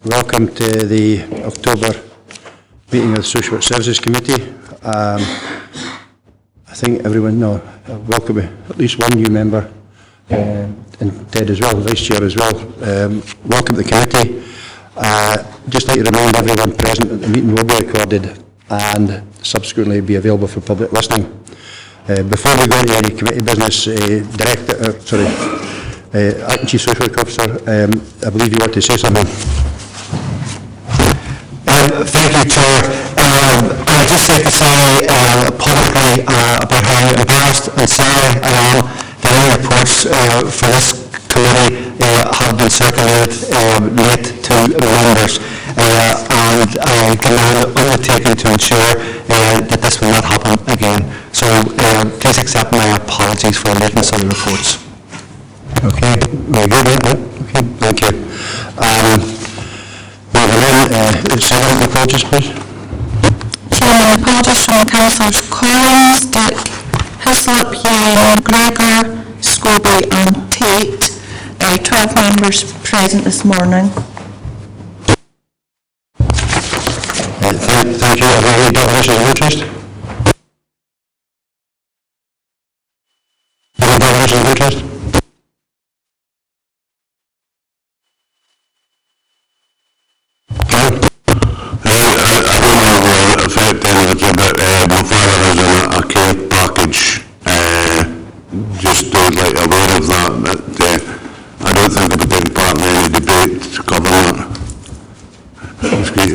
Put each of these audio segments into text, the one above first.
Welcome to the October meeting of the Social Work Services Committee. I think everyone welcome at least one new member, and Ted as well, Vice Chair as well. Welcome to the committee. Just like to remind everyone present that the meeting will be recorded and subsequently be available for public listening. Before we go into any committee business, Acting Chief Social Work Officer, I believe you want to say something. Thank you, Chair. I'd just like to say publicly about how embarrassed and sorry I am that any reports for this committee have been circulated late to members, and I can undertake to ensure that this will not happen again. So please accept my apologies for the lateness of the reports. Okay, very good. Okay, thank you. Sederunt, apologies, please. Chairman, apologies from Councillors Collins, Dick, Hislop, Young, Gregor, Scobie and Tate. 12 members present this morning. Thank you. Are there any declarations of interest? Any declarations of interest? Just like aware of that I don't think it'll be part of any debate to cover that. Thanks for the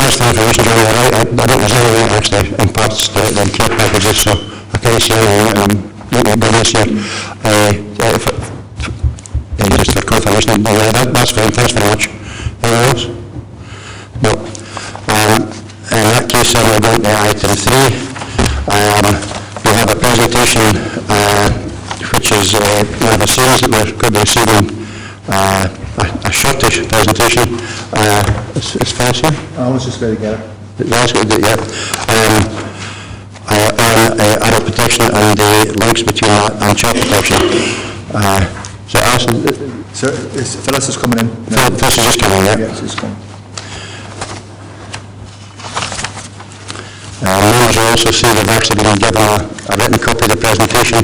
information, Johnny. I don't know anything actually in parts the care packages, so I can't say anything about this year. Just for confirmation, that's fine, thanks very much. Anyone else? No. In that case, we'll go to item 3. We have a presentation which is one of the scenes that we're going to be receiving, a shortish presentation. Is Phyllis here? Let's just go together. Let's go together, on adult protection and the links between that and child protection. So Alison, Phyllis is coming in. Phyllis is just coming in, Yes, it's coming. Members will also see they've actually been given a written copy of the presentation.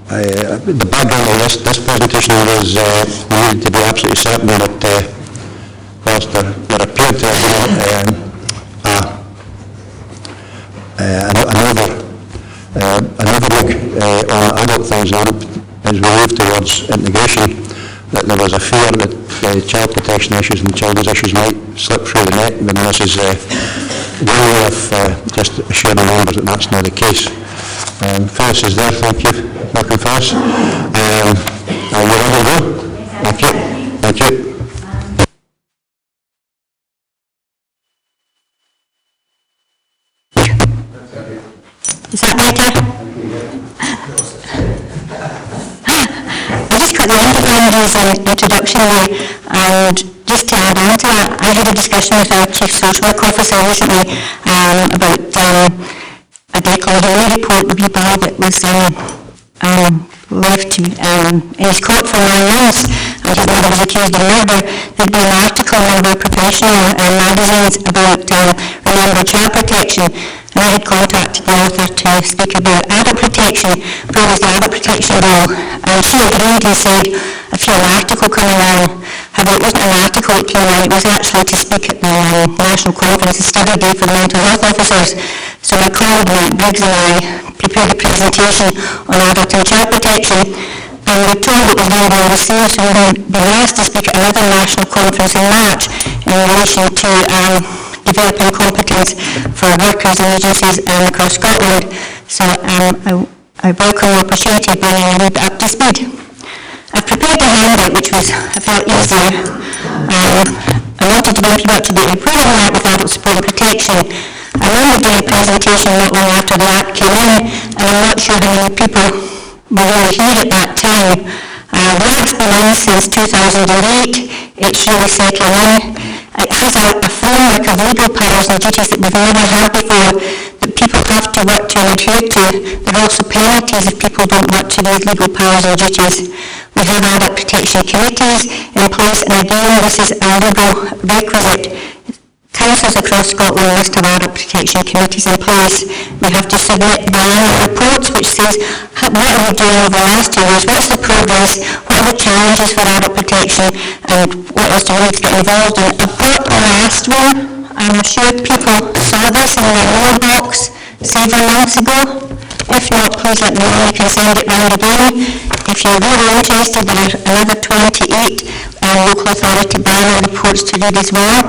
The background of this presentation was we needed to be absolutely certain that whilst there appeared to have been another look on adult things as we move towards integration, that there was a fear that child protection issues and children's issues might slip through the net, when this is one way of just assuring members that that's not the case. Phyllis is there, thank you. Welcome, Phyllis. Are you ready to go? Thank you. Thank you. Is that better? I just got the end of Andy's introduction there, and just to add on to that, I had a discussion with our Chief Social Work Officer recently about a Declan Haley report review by that was left in his court for 9 months, and his mother was accused of murder. There'd been an article in one of our professional magazines about remember child protection, and I had contacted the author to speak about adult protection, because the adult protection law, and she agreed and said a few article coming on. However, it wasn't an article that came on, it was actually to speak at the National Conference, the study day for the mental health officers. So my colleague Matt Briggs and I prepared a presentation on adult and child protection, and we were told it was very well received, so we were asked to speak at another national conference in March in relation to developing competence for workers and agencies across Scotland. So I welcome the opportunity of bringing you up to speed. I've prepared a handout which was, I felt, easier. I wanted to bring people up to date with where we're at with adult support and protection. I remember doing a presentation not long after the Act came in, and I'm not sure how many people were really here at that time. The Act's been in since 2008. It's really settling in. It has a framework of legal powers and duties that we've never had before. that people have to work to and adhere to. There are also penalties if people don't work to those legal powers or duties. We have adult protection committees in place, and again, this is a legal requisite. Councils across Scotland must have adult protection committees in place. We have to submit biannual reports which says what are we doing over the last 2 years, what's the progress, what are the challenges for adult protection, and what else do we need to get involved in. I've got the last one. I'm sure people saw this in their mailbox several months ago. If not, please let me know, you can send it round again. If you're really interested, there are another 28 local authority biannual reports to read as well.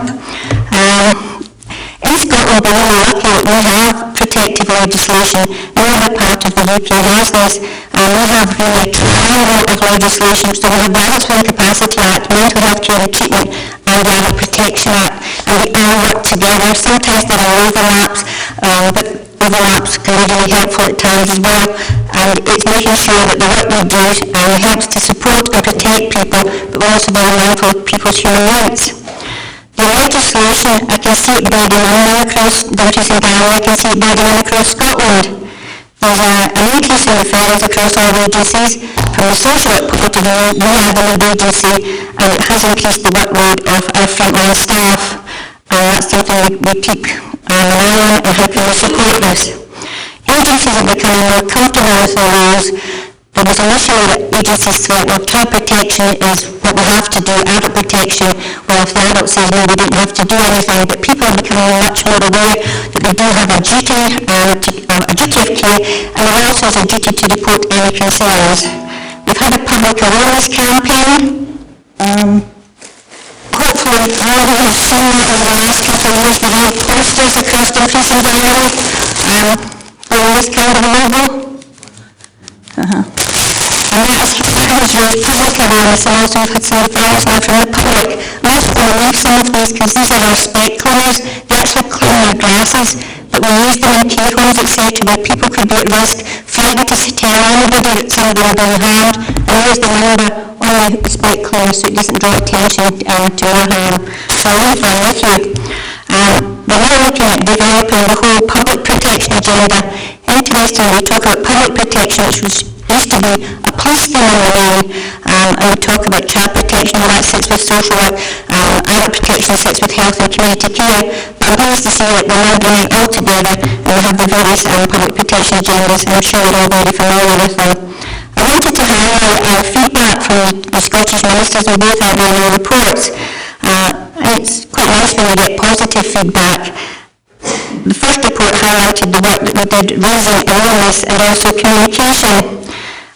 In Scotland, we're really lucky that we have protective legislation. No other part of the UK has this. We have really a triangle of legislation. So we have the Adults with Incapacity Act, Mental Health Care and Treatment, and the Adult Protection Act. And we all work together. Sometimes there are overlaps, but overlaps can be really helpful at times as well. And it's making sure that the work we do helps to support and protect people, but we're also being mindful of people's human rights. The legislation, I can see it building on across Dumfries and Galloway, I can see it building on across Scotland. There's an increase in referrals across all agencies. From the social work point of view, we have a lead agency, and it has increased the workload of our frontline staff. And that's something we keep an eye on and how can we support this. Agencies are becoming more comfortable with their roles. There was initially that agencies thought, well, child protection is what we have to do, adult protection, well, if the adult says no, we don't have to do anything, but people are becoming much more aware that we do have a duty of care, and there also is a duty to report any concerns. We've had a public awareness campaign. Hopefully, all of you have seen that over the last couple of years. We've had posters across Dumfries and Galloway, wearing this kind of logo. And that has raised public awareness, and also we've had some referrals now from the public. Most of them leave some of these because these are our spec cleaners. They actually clean our grasses, but we use them in care homes, etc., where people could be at risk, frightened to tell anybody that somebody had been harmed, and use the number on the spec cleaner so it doesn't draw attention to our harm. So I leave that with you. We're now looking at developing the whole public protection agenda. Interestingly, we talk about public protection, which used to be a police thing in the main, and we talk about child protection, and that sits with social work, adult protection sits with health and community care, but I'm pleased to see that we're now bringing it all together, and we have the various public protection agendas, and I'm sure you're all very familiar with them. I wanted to highlight our feedback from the Scottish ministers in both our annual reports. It's quite nice when we get positive feedback. The first report highlighted the work that we did raising awareness and also communication.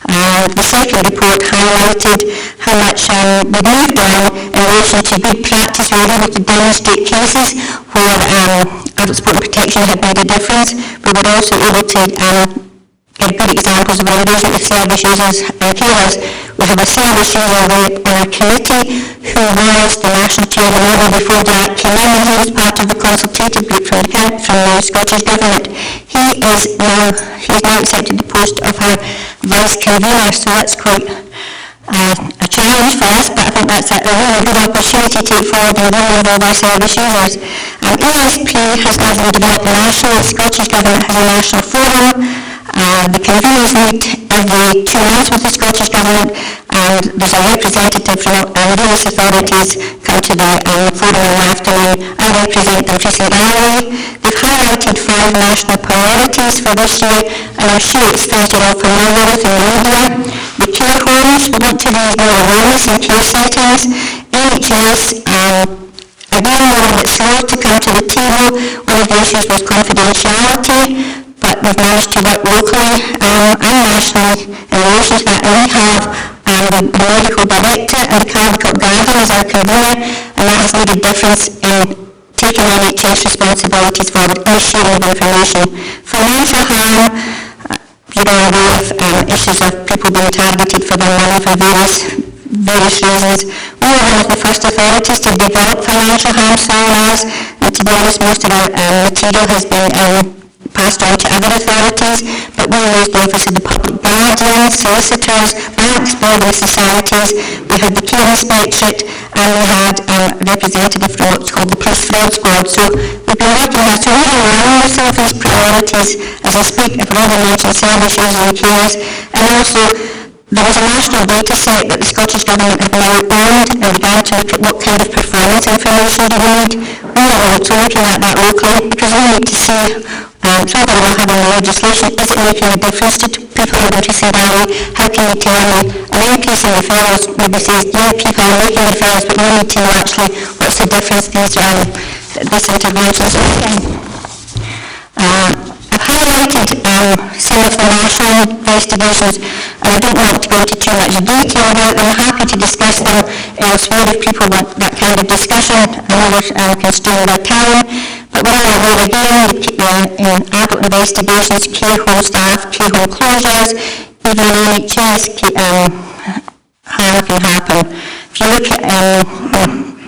The second report highlighted how much we've moved on in relation to good practice. We were able to demonstrate cases where adult support and protection had made a difference. We were also able to give good examples of our engagement with service users and carers. We have a service user on our committee who was the national chair of the before Jack came in, and he was part of the consultative group from the Scottish Government. He has now accepted the post of our vice convener, so that's quite a challenge for us, but I think that's a really good opportunity to take forward and really involve our service users. ESP has now been developed nationally. The Scottish Government has a national forum. The conveners meet every 2 months with the Scottish Government, and there's a representative from various authorities come to the forum in the afternoon. I represent Dumfries and Galloway. They've highlighted 5 national priorities for this year, and I'm sure it's things you're all familiar with in the media. The care homes, we want to raise more awareness in care settings. NHS, again, we're a bit slow to come to the table. One of the issues was confidentiality, but we've managed to work locally and nationally in relation to that. And we have the medical director and the cardiac guardian as our convener, and that has made a difference in taking NHS responsibilities forward and sharing of information. Financial harm, you're all aware of issues of people being targeted for their money for various reasons. We were one of the first authorities to develop financial harm seminars, and to be honest, most of our material has been passed on to other authorities, but we raised the office of the public guardian, unions, solicitors, banks, building societies, we had the Care Inspectorate, and we had a representative from what's called the Police Fraud Squad. So we've been working hard to really align ourselves with priorities. As I speak, I've already mentioned service users and carers, and also there was a national data set that the Scottish Government have now owned and began to look at what kind of performance information do we need. We are also looking at that locally because we need to see something we'll have in the legislation, is it making a difference to people who are going to say that way? How can you tell me an increase in referrals maybe says, yeah, people are making referrals, but we need to know actually what's the difference these this intervention is making. I've highlighted some of the national investigations, and I don't want to go into too much detail about them. I'm happy to discuss them elsewhere if people want that kind of discussion. I know we're constrained by time, but we're all aware again in adult investigations, care home staff, care home closures, even NHS can happen. If you look at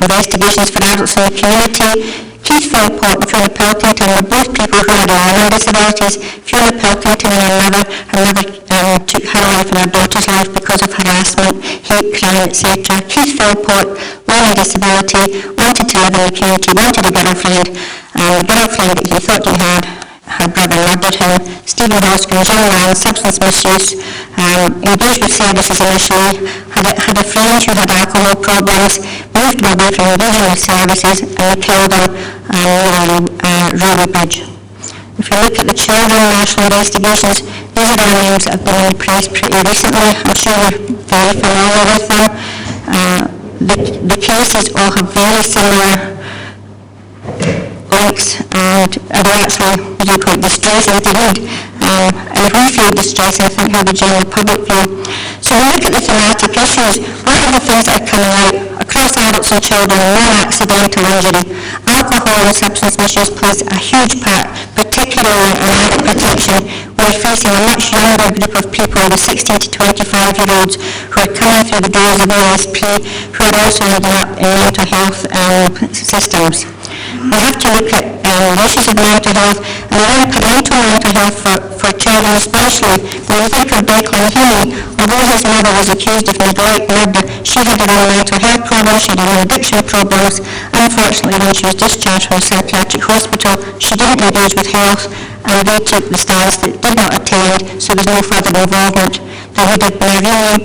investigations for adults in the community, Keith Philpott and Fiona Pilkington were both people who had learning disabilities. Fiona Pilkington and her mother took her life and her daughter's life because of harassment, hate crime, etc. Keith Philpott, learning disability, wanted to live in the community, wanted a girlfriend, the girlfriend that he thought he had, her brother murdered him. Stephen Hoskins, young man, substance misuse, engaged with services initially, had a friend who had alcohol problems, moved away from regional services and killed him on Railway Bridge. If you look at the children national investigations, these are all names that have been in the press pretty recently. I'm sure you're very familiar with them. The cases all have very similar links and are actually quite distressing to read. And if we feel distressing, I think how the general public feel. So we look at the thematic issues. What are the things that are coming out across adults and children, non-accidental injury? Alcohol and substance misuse plays a huge part, particularly in adult protection. We're facing a much younger group of people, the 16 to 25-year-olds, who are coming through the doors of ASP, who are also ending up in mental health systems. We have to look at issues of mental health and around parental mental health for children especially. When we think of Declan Healy, although his mother was accused of neglect murder, she had her own mental health problems, she had her own addiction problems. Unfortunately, when she was discharged from a psychiatric hospital, she didn't engage with health and they took the stance that did not attend, so there was no further involvement. There would have been a really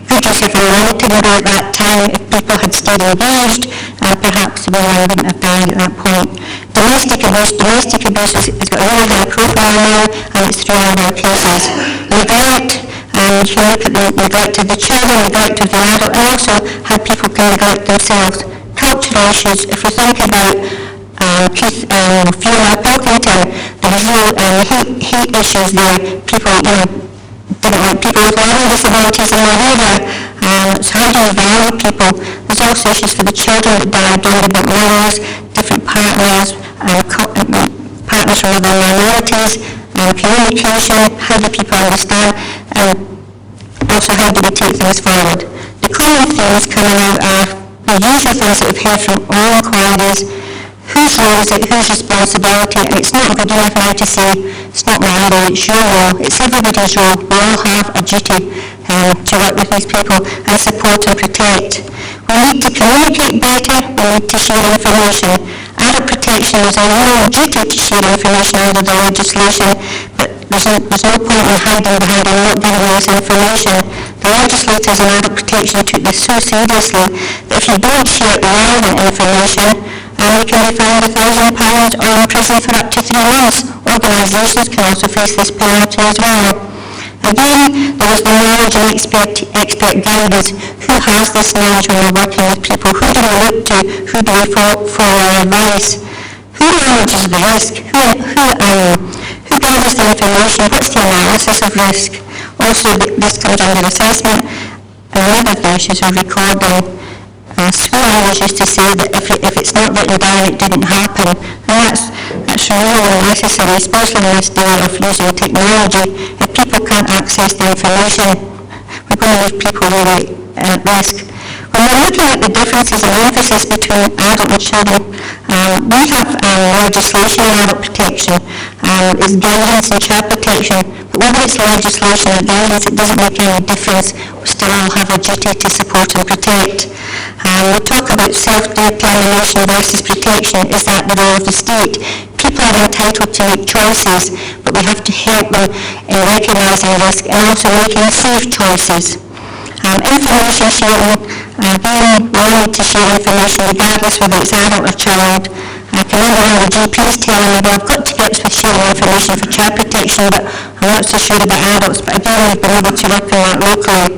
good use of morality at that time if people had stayed engaged, perhaps the woman wouldn't have died at that point. Domestic abuse has got a really high profile now, and it's throughout our cases. Neglect, if you look at the neglect of the children, neglect of the adult, and also how people can neglect themselves. Cultural issues, if we think about Fiona Pilkington, there was real hate issues there. People, didn't want people with learning disabilities in their radar. So how do you value people? There's also issues for the children that died, about mothers, different partners, partners from other minorities, communication, how do people understand, and also how do we take things forward. The common themes coming out are the usual things that we've heard from all inquiries. Whose role is it? Whose responsibility? And it's not good enough now to say, it's not my role, it's your role. It's everybody's role. We all have a duty to work with these people and support and protect. We need to communicate better, we need to share information. Adult protection is a real duty to share information under the legislation, but there's no point in hiding behind and not giving us information. The legislators in adult protection took this so seriously that if you don't share relevant information, you can be fined £1,000 or in prison for up to 3 months. Organisations can also face this penalty as well. Again, there was the knowledge and expert guidance. Who has this knowledge when we're working with people? Who do we look to? Who do we follow our advice? Who manages the risk? Who gathers the information? What's the analysis of risk? Also, this comes under assessment. And one of the issues of recording. School used to say that if it's not written down, it didn't happen. And that's really necessary, especially in this day of using technology. If people can't access the information, we're going to leave people really at risk. When we're looking at the differences and emphasis between adult and children, we have legislation on adult protection. It's guidance and child protection, but whether it's legislation or guidance, it doesn't make any difference. We still all have a duty to support and protect. We talk about self-determination versus protection. Is that the role of the state? People are entitled to make choices, but we have to help them in recognising risk and also making safe choices. Information sharing, being willing to share information regardless whether it's adult or child. I can remember how the GPs telling me, well, I've got to grips with sharing information for child protection, but I'm not so sure about adults, but again, we've been able to work on that locally.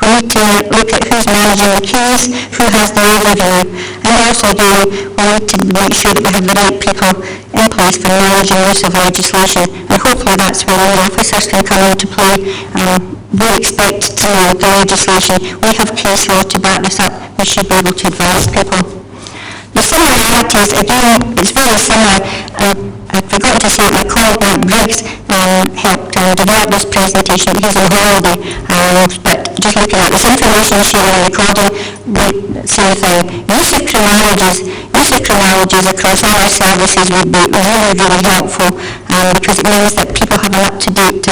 We need to look at who's managing the case, who has the overview, and also again, we need to make sure that we have the right people in place for managing use of legislation, and hopefully that's where our officers can come into play. We expect to know the legislation. We have case law to back this up. We should be able to advise people. The similarities, again, it's very similar. I forgot to say my colleague Mark Briggs helped develop this presentation. He's on holiday, but just looking at this information sharing and recording, same thing. Use of chronologies across all our services would be really, really helpful because it means that people have an up-to-date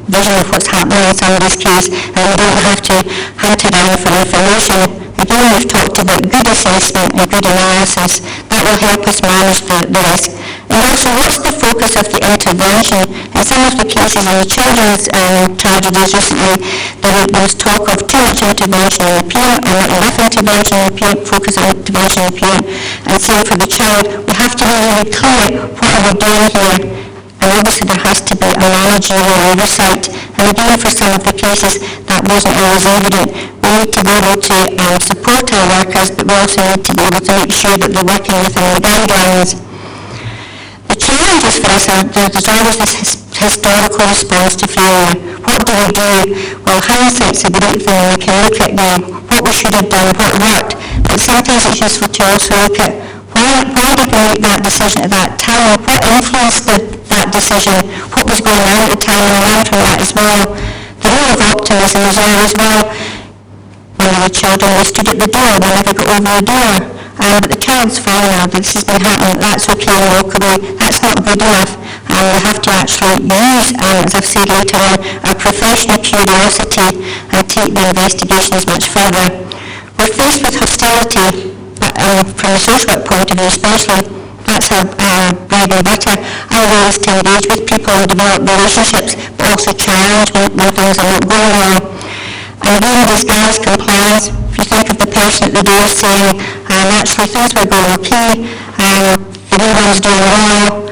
vision of what's happening in somebody's case and we don't have to hunt around for information. Again, we've talked about good assessment and good analysis. That will help us manage the risk. And also, what's the focus of the intervention? In some of the cases in the children's tragedies recently, there was talk of too much intervention in the parent and not enough intervention in the parent, focus on intervention in the parent. And same for the child. We have to be really clear what are we doing here. And obviously there has to be a managerial oversight. And again, for some of the cases, that wasn't always evident. We need to be able to support our workers, but we also need to be able to make sure that they're working within the guidelines. The challenges for us are there's always this historical response to failure. What do we do? Well, hindsight's a great thing. We can look at what we should have done, what worked, but sometimes it's useful to also look at why did we make that decision at that time? What influenced that decision? What was going on at the time? And learn from that as well. The role of optimism is always, well, when we were children, we stood at the door, we never got over the door. But the child's fine now, this has been happening, that's okay, walk away. That's not good enough. We have to actually use, as I've said later on, our professional curiosity and take the investigations much further. We're faced with hostility, from a social work point of view especially. That's our bread and butter. Our role is to engage with people and develop relationships, but also challenge when things are not going well. And again, disguise compliance. If you think of the person at the door saying, actually things were going okay, everyone's doing well,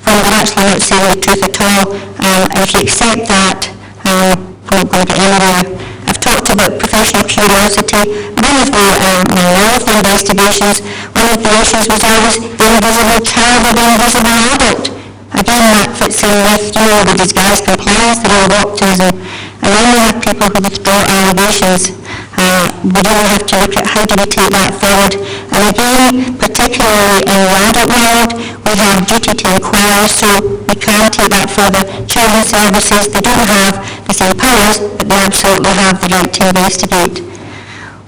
when they're actually not saying the truth at all. And if you accept that, we're not going to get anywhere. I've talked about professional curiosity. One of the investigations, one of the issues was always the invisible child or the invisible adult. Again, that fits in with, the disguise compliance, the role of optimism. And then we have people who withdraw allegations. We really have to look at how do we take that forward. And again, particularly in the adult world, we have duty to inquire, so we can take that further. Children's services, they don't have the same powers, but they absolutely have the right to investigate.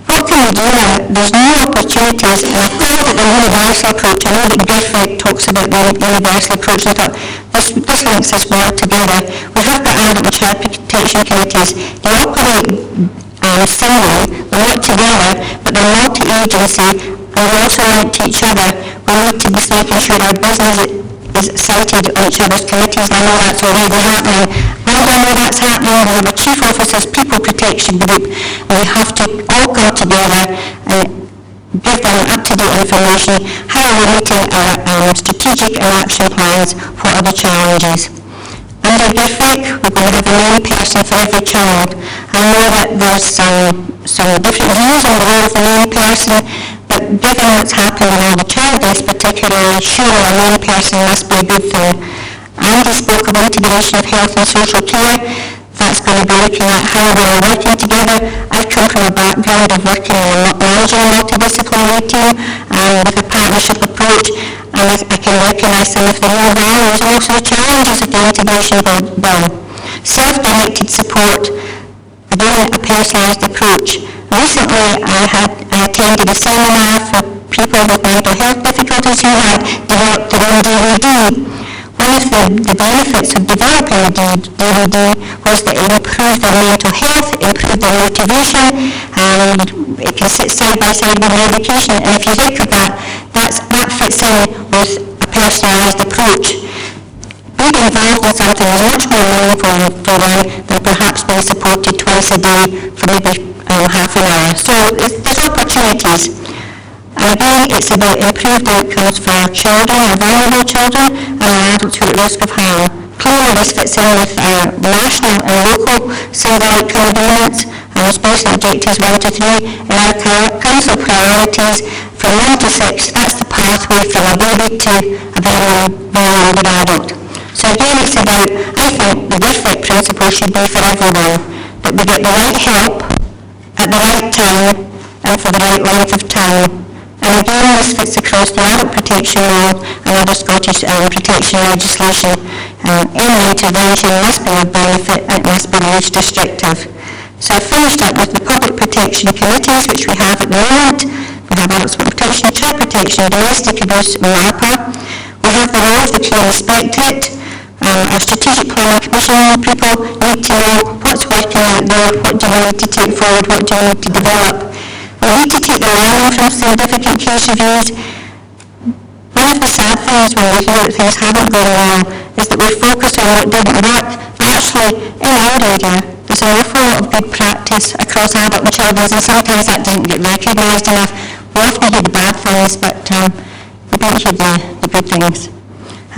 What can we do now? There's new opportunities, and I call it the universal approach. I know that Griffith talks about the universal approach. I thought this links us well together. We have the adult and child protection committees. They operate singly, they work together, but they're multi-agency, and we also link to each other. We need to be making sure our business is cited on each other's committees. I know that's already happening. While that's happening, we have a Chief Officer's People Protection Group, and we have to all come together and give them up-to-date information. How are we meeting our strategic and action plans? What are the challenges? Under GIFRIC, we're going to have a main person for every child. I know that there's some different views on the role of the main person, but given what's happened in all the child deaths particularly, surely a main person must be a good thing. Andy spoke of integration of health and social care. That's going to be looking at how we're working together. I've come from a background of working in a managing multidisciplinary team with a partnership approach, and I can recognise some of the real values and also the challenges of the integration bill. Self-directed support, again a personalised approach. Recently I had attended a seminar for people with mental health difficulties who had developed their own DVD. One of the benefits of developing a DVD was that it improved their mental health, improved their motivation, and it can sit side by side with medication. And if you think of that, that fits in with a personalised approach. Being involved in something is much more meaningful for them than perhaps being supported twice a day for maybe half an hour. So there's opportunities. And again, it's about improved outcomes for children, our vulnerable children, and adults who are at risk of harm. Clearly this fits in with our national and local Sederunt commitments and special objectives 1 to 3 in our council priorities from 1 to 6. That's the pathway from a baby to a very older adult. So again, it's about, I think the WIFIT principle should be for everyone, that we get the right help at the right time and for the right length of time. And again, this fits across the adult protection law and other Scottish protection legislation. Any intervention must be of benefit and it must be least restrictive. So I finished up with the public protection committees, which we have at the moment. We have adult protection, child protection, domestic abuse, MAPA. We have the role of the Key Inspectorate. Our strategic planning commission people need to know what's working out there, what do we need to take forward, what do we need to develop. We need to take the learning from significant case reviews. One of the sad things when we hear that things haven't gone well is that we focus on what didn't work. But actually, in our area, there's an awful lot of good practice across adult and children's, and sometimes that doesn't get recognised enough. We often hear the bad things, but we don't hear the good things.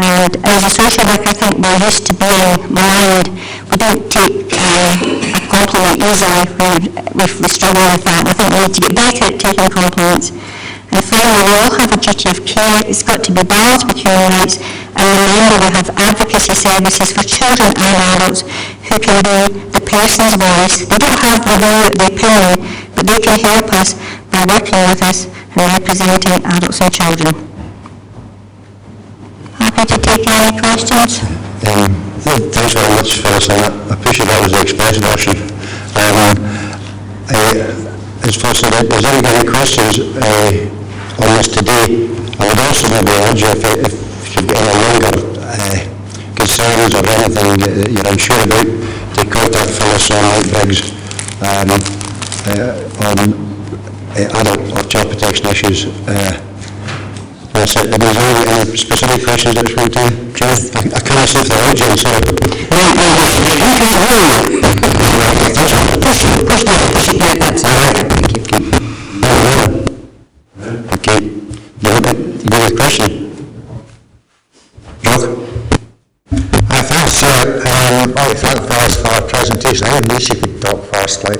And as a social worker, I think we're used to being maligned. We don't take a compliment easily. We struggle with that. I think we need to get better at taking compliments. And finally, we all have a duty of care. It's got to be balanced with human rights. And remember, we have advocacy services for children and adults who can be the person's voice. They don't have the role that they play, but they can help us by working with us and representing adults and children. Happy to take any questions. Thanks very much, Phyllis. I appreciate that was the express version. As Phyllis said, if there's any questions on this today, I would also maybe urge you, if you've got any longer concerns or anything that you're unsure about, to contact Phyllis or Mike Briggs on adult or child protection issues. That's it. Is there any specific questions at this point in time? John? I can't see if they're out, John, sorry. Okay. You have a question? Rob? Thanks, Chair. Thank Phyllis for her presentation. I knew she could talk first, but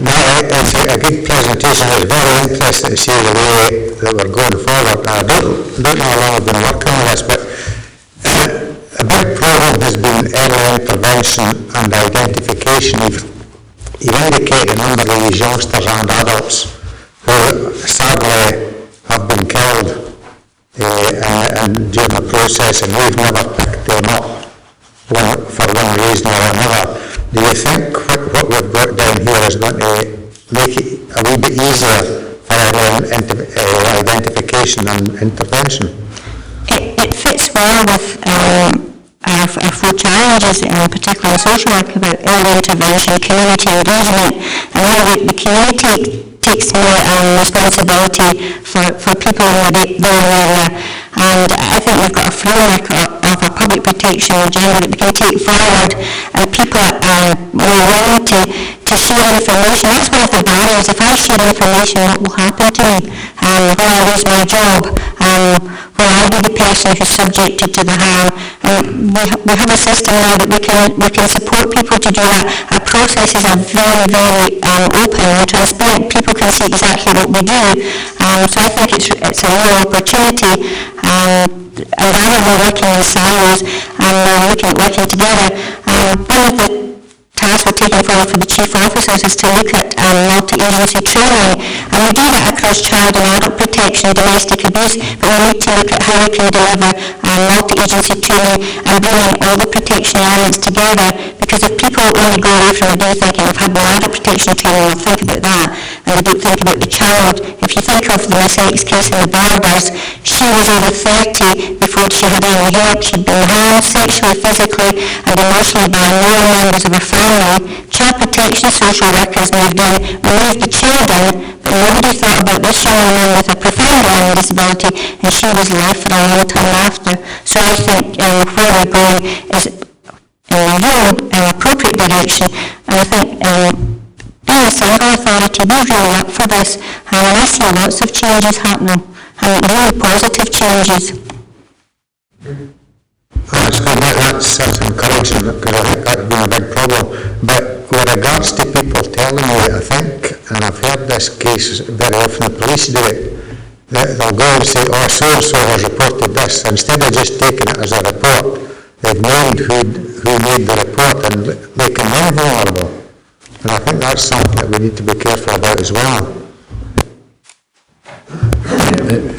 no, it's a good presentation. It's very interesting to see the way that we're going forward. I don't know how long I've been working on this, but a big problem has been early intervention and identification. You've indicated a number of these youngsters and adults who sadly have been killed and during the process, and we've never picked them up for one reason or another. Do you think what we've got down here is going to make it a wee bit easier for our identification and intervention? It fits well with our four challenges, particularly in social work, about early intervention, community engagement, and how the community takes more responsibility for people in their area. And I think we've got a framework of our public protection agenda that we can take forward, and people are more willing to share information. That's one of the barriers. If I share information, what will happen to me? Will I lose my job? Will I be the person who's subjected to the harm? We have a system now that we can support people to do that. Our processes are very, very open and transparent. People can see exactly what we do. So I think it's a real opportunity. And rather than working in silos and working together, one of the tasks were taken forward for the chief officers is to look at multi-agency training, and we do that across child and adult protection and domestic abuse, but we need to look at how we can deliver multi-agency training and bringing all the protection elements together, because if people only go away from the day thinking I've had the adult protection training, I'll think about that, and they don't think about the child. If you think of the Miss X case in the Barbers, she was over 30 before she had any help. She'd been harmed sexually, physically and emotionally by male members of her family. Child protection social workers moved in, removed the children, but nobody thought about this young woman with a profound learning disability, and she was left for a long time after. So I think where we're going is in a real appropriate direction, and I think being a single authority, we're really up for this, and I see lots of changes happening, and really positive changes. That's good, that's encouraging, because I think that's been a big problem. But with regards to people telling me, I think, and I've heard this case very often, the police do it, they'll go and say, oh, so-and-so has reported this. Instead of just taking it as a report, they've named who made the report and making them vulnerable. And I think that's something that we need to be careful about as well.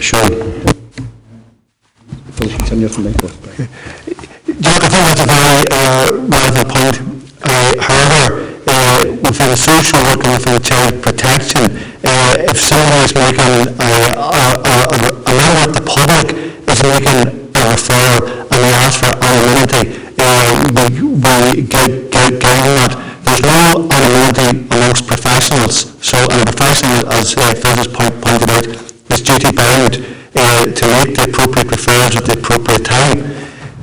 Sean. Turn your mic off. Jack, I think that's a very relevant point. However, within the social work and within child protection, if somebody is making a member of the public is making a referral and they ask for anonymity, we get that. There's no anonymity amongst professionals. So, and a professional, as Phyllis pointed out, is duty bound to make the appropriate referrals at the appropriate time.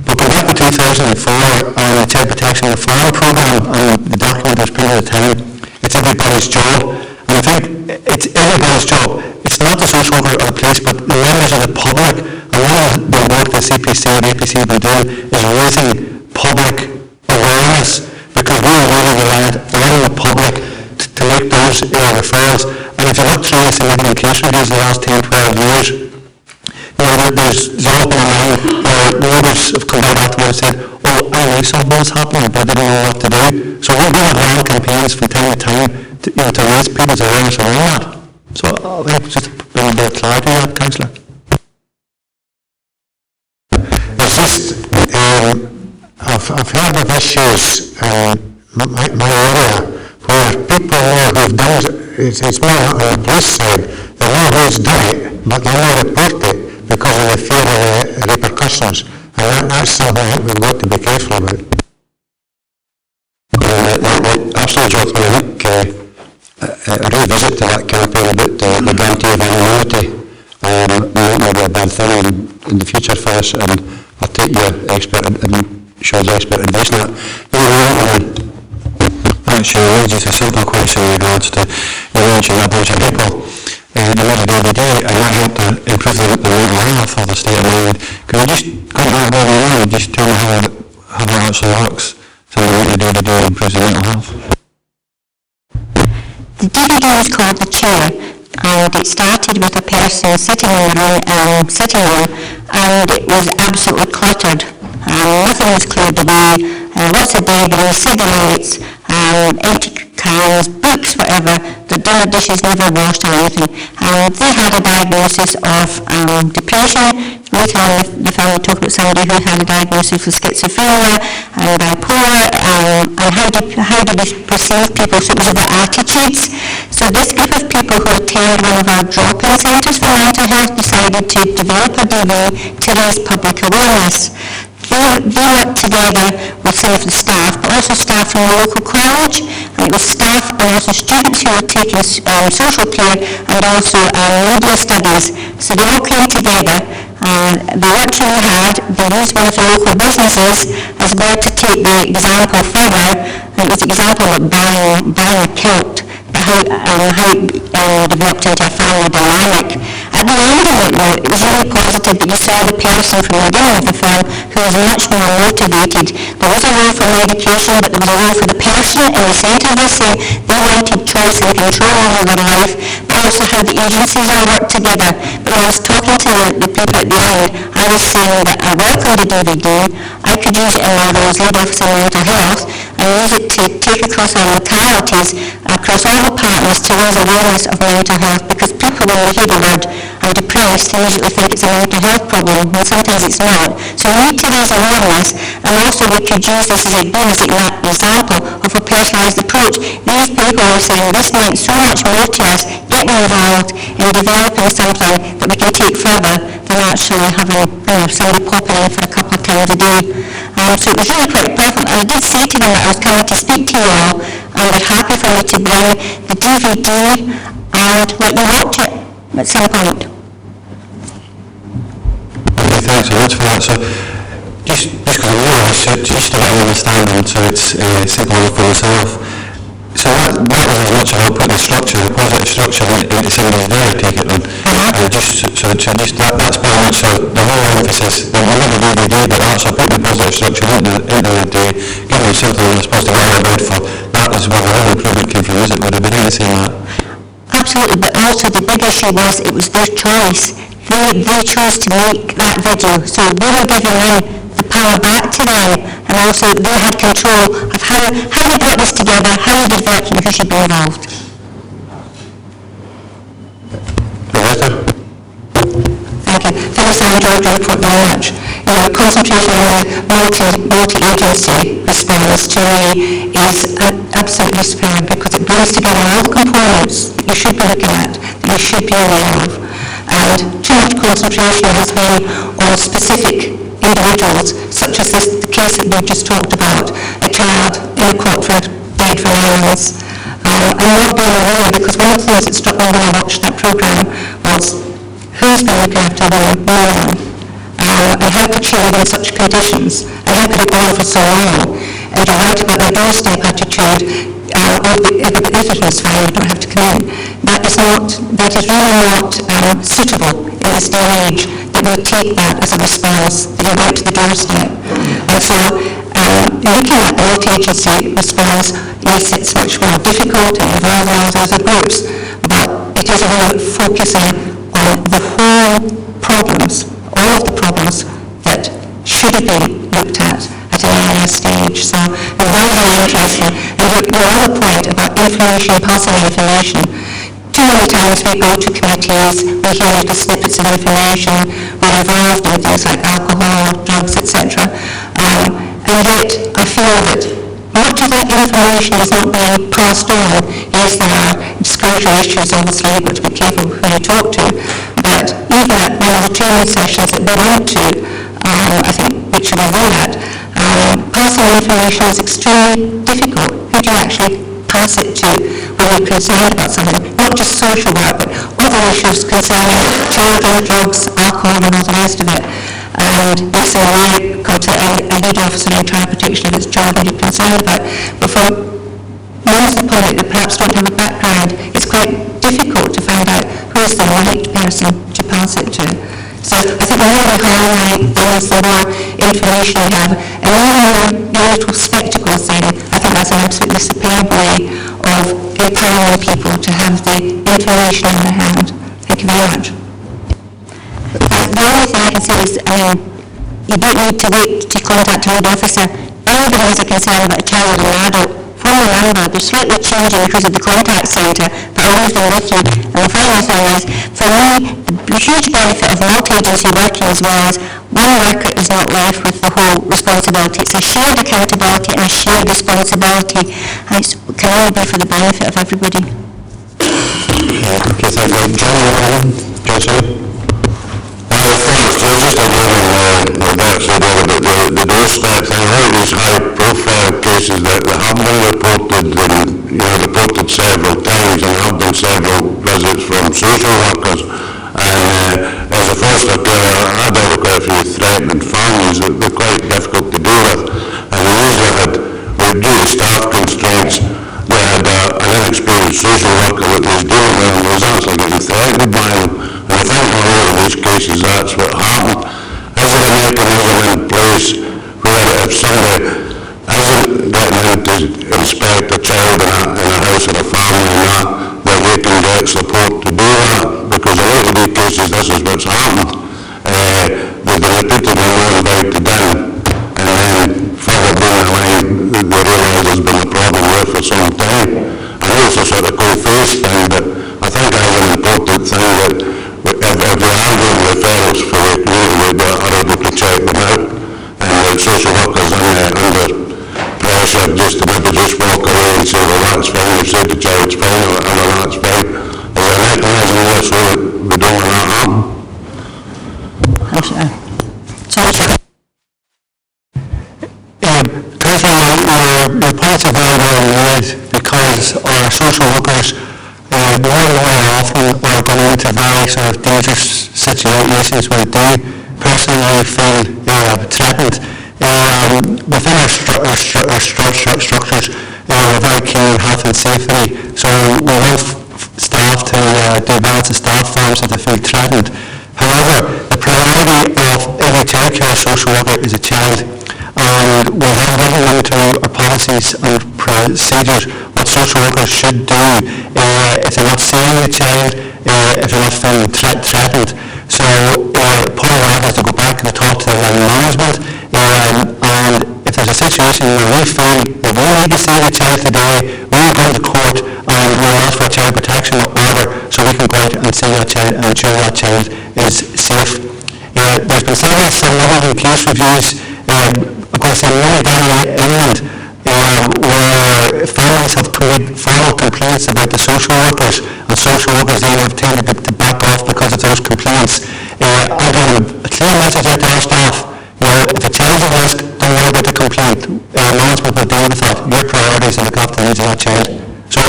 But going back to 2004 and the Child Protection Reform Programme and the document that was put at the time, it's everybody's job. And I think it's everybody's job. It's not the social worker or the police, but the members of the public. And one of the work that CPC and APC have been doing is raising public awareness, because we are really reliant on the public to make those referrals. And if you look through the significant case reviews the last 10, 12 years, there's zero point 9 neighbours have come out after and said, oh, I knew something was happening, but I didn't know what to do. So we have run campaigns from time to time to raise people's awareness around that. So I think it's just a bit of clarity on that, Councillor. It's just, I've heard of issues in my area where people know who've done it. It's more on the police side. They know who's done it, but they don't report it because of the fear of the repercussions. And that's something that we've got to be careful about. Absolutely, Jonathan. I think a revisit to that campaign about the guarantee of anonymity might be a bad thing in the future for us, and I'll take your expert and Sean's expert advice on that. Sure, just a simple question in regards to you mentioned a bunch of people in the middle of the day, and that helped to improve the mental health of the state of mind. Can we just go back over there and just tell me how that actually works? So what you do to improve the mental health? The DVD is called The Chair, and it started with a person sitting in the sitting room, and it was absolutely cluttered. Nothing was cleared away, lots of debris, cigarettes, empty cans, books, whatever. The dinner dishes never washed or anything. They had a diagnosis of depression. Later on, the family talked about somebody who had a diagnosis of schizophrenia and bipolar, and how do we perceive people? So it was about attitudes. So this group of people who attend one of our drop-in centres for mental health decided to develop a DV to raise public awareness. They worked together with some of the staff, but also staff from the local college, and it was staff and also students who were taking social care and also media studies. So they all came together. They worked really hard. They used one of the local businesses as well to take the example further. It was an example of buying a kilt, but how it developed into a family dynamic. At the end of it, though, it was really positive that you saw the person from the beginning of the film who was much more motivated. There was a role for medication, but there was a role for the person in the centre of this, saying they wanted choice and control over their life, but also how the agencies all work together. But when I was talking to the people at the end, I was saying that I welcome the DVD, I could use it in my role as lead officer in mental health, and use it to take across our localities, across all departments, to raise awareness of mental health, because people, when they hear the word "I'm depressed," they usually think it's a mental health problem, and sometimes it's not. So we need to raise awareness, and also we could use this as a basic example of a personalised approach. These people are saying this meant so much more to us getting involved in developing something that we can take further than actually having somebody popping in for a couple of times a day. So it was really quite perfect. I did say to them that I was coming to speak to you all, and they're happy for me to bring the DVD and let you watch it at some point. Okay, thanks so much for that. So, just because I realise, just to get an understanding, so it's simple enough for yourself. So that was as much about putting the structure, the positive structure into somebody's day, I take it then. That's pretty much, so the whole emphasis, the whole DVD, but also putting the positive structure into the day, giving them something they're supposed to worry about for, that is where the whole improvement came from, is it? Would have been anything like that? Absolutely, but also the big issue was it was their choice. They chose to make that video, so we were giving them the power back to them, and also they had control of how we put this together, how we developed, and who should be involved. Thank you. Phyllis, I enjoyed the report very much. Concentration on the multi-agency response to me is absolutely superb, because it brings together all the components that you should be looking at, that you should be aware of. And too much concentration has been on specific individuals, such as the case that we've just talked about, a child in a court for died for violence. I'm not being aware, because one of the things that struck me when I watched that programme was who's been looking after them? No one. And how could she live in such conditions? And how could it go on for so long? And you're right about the doorstep attitude. If it is fine, you don't have to come in. That is really not suitable in this day and age, that we take that as a response, that you went to the doorstep. And so, looking at the multi-agency response, yes, it's much more difficult and involves other groups, but it is really focusing on the whole problems, all of the problems that should have been looked at an earlier stage. So it's very, very interesting. And your other point about information, passing information, too many times we go to committees, we hear little snippets of information, we're involved in things like alcohol, drugs, etc. And yet I feel that much of that information is not being passed on. Yes, there are disclosure issues, obviously, you've got to be careful who you talk to, but even at one of the training sessions that we went to, I think which we were at, passing information is extremely difficult. Who do you actually pass it to when you're concerned about something? Not just social work, but other issues concerning children, drugs, alcohol, and all the rest of it. And that's a way got a lead officer in child protection if it's child that you're concerned about. But for most of the public that perhaps don't have a background, it's quite difficult to find out who is the right person to pass it to. So I think the more we highlight things, the more information we have, and all the little spectacles thing, I think that's an absolutely superb way of empowering people to have the information in their hand. Thank you very much. The only thing I can say is, you don't need to wait to contact a lead officer. Anybody has a concern about a child or an adult, phone the number. They're slightly changing because of the contact centre, but I'll leave them with you. And the final thing is, for me, the huge benefit of multi-agency working as well is one worker is not left with the whole responsibility. It's a shared accountability and a shared responsibility, and it can only be for the benefit of everybody. Okay, thank you. John, Just again, Rebecca said about the doorstep thing, all these high-profile cases that have been reported, and reported several times, and have been several visits from social workers. And as a foster carer, I dealt with quite a few threatened families that were quite difficult to deal with. And we usually had, due to staff constraints, they had an inexperienced social worker that was dealing with them, was actually getting threatened by them. And I think in a lot of these cases that's what happened. Is there a mechanism in place where if somebody isn't getting in to inspect a child in a house or a family and that they can get support to do that? Because a lot of these cases, this is what's happened. They've been repeatedly invited in, and then further down the line, they realise there's there for some time. I know it's a sort of cold face thing, but I think that's an important thing that if we are doing referrals for the community, we are able to check them out. And the social workers under pressure just to maybe just walk away and say, well, that's fine, you said the child's fine, or that's fine. There's a mechanism there so that we don't want that happen. Your points are very well made because our social workers more and more often are going into very sort of dangerous situations where they personally feel threatened. Within our structures, we're very keen on health and safety, so we want staff to do balance of staff forms if they feel threatened. However, the priority of every childcare social worker is a child, and we have written into our policies and procedures what social workers should do if they're not seeing the child, if they're not feeling threatened. So part of that is to go back and talk to the management, and if there's a situation where we feel that we need to see the child today, we will go to court and we'll ask for a child protection order so we can go out and see that child and ensure that child is safe. There's been several significant case reviews across England where families have made formal complaints about the social workers, and social workers then have tended to back off because of those complaints. I give a clear message out to our staff. If a child's at risk, don't worry about the complaint. Management will deal with that. Your priority is to look after the needs of that child. So,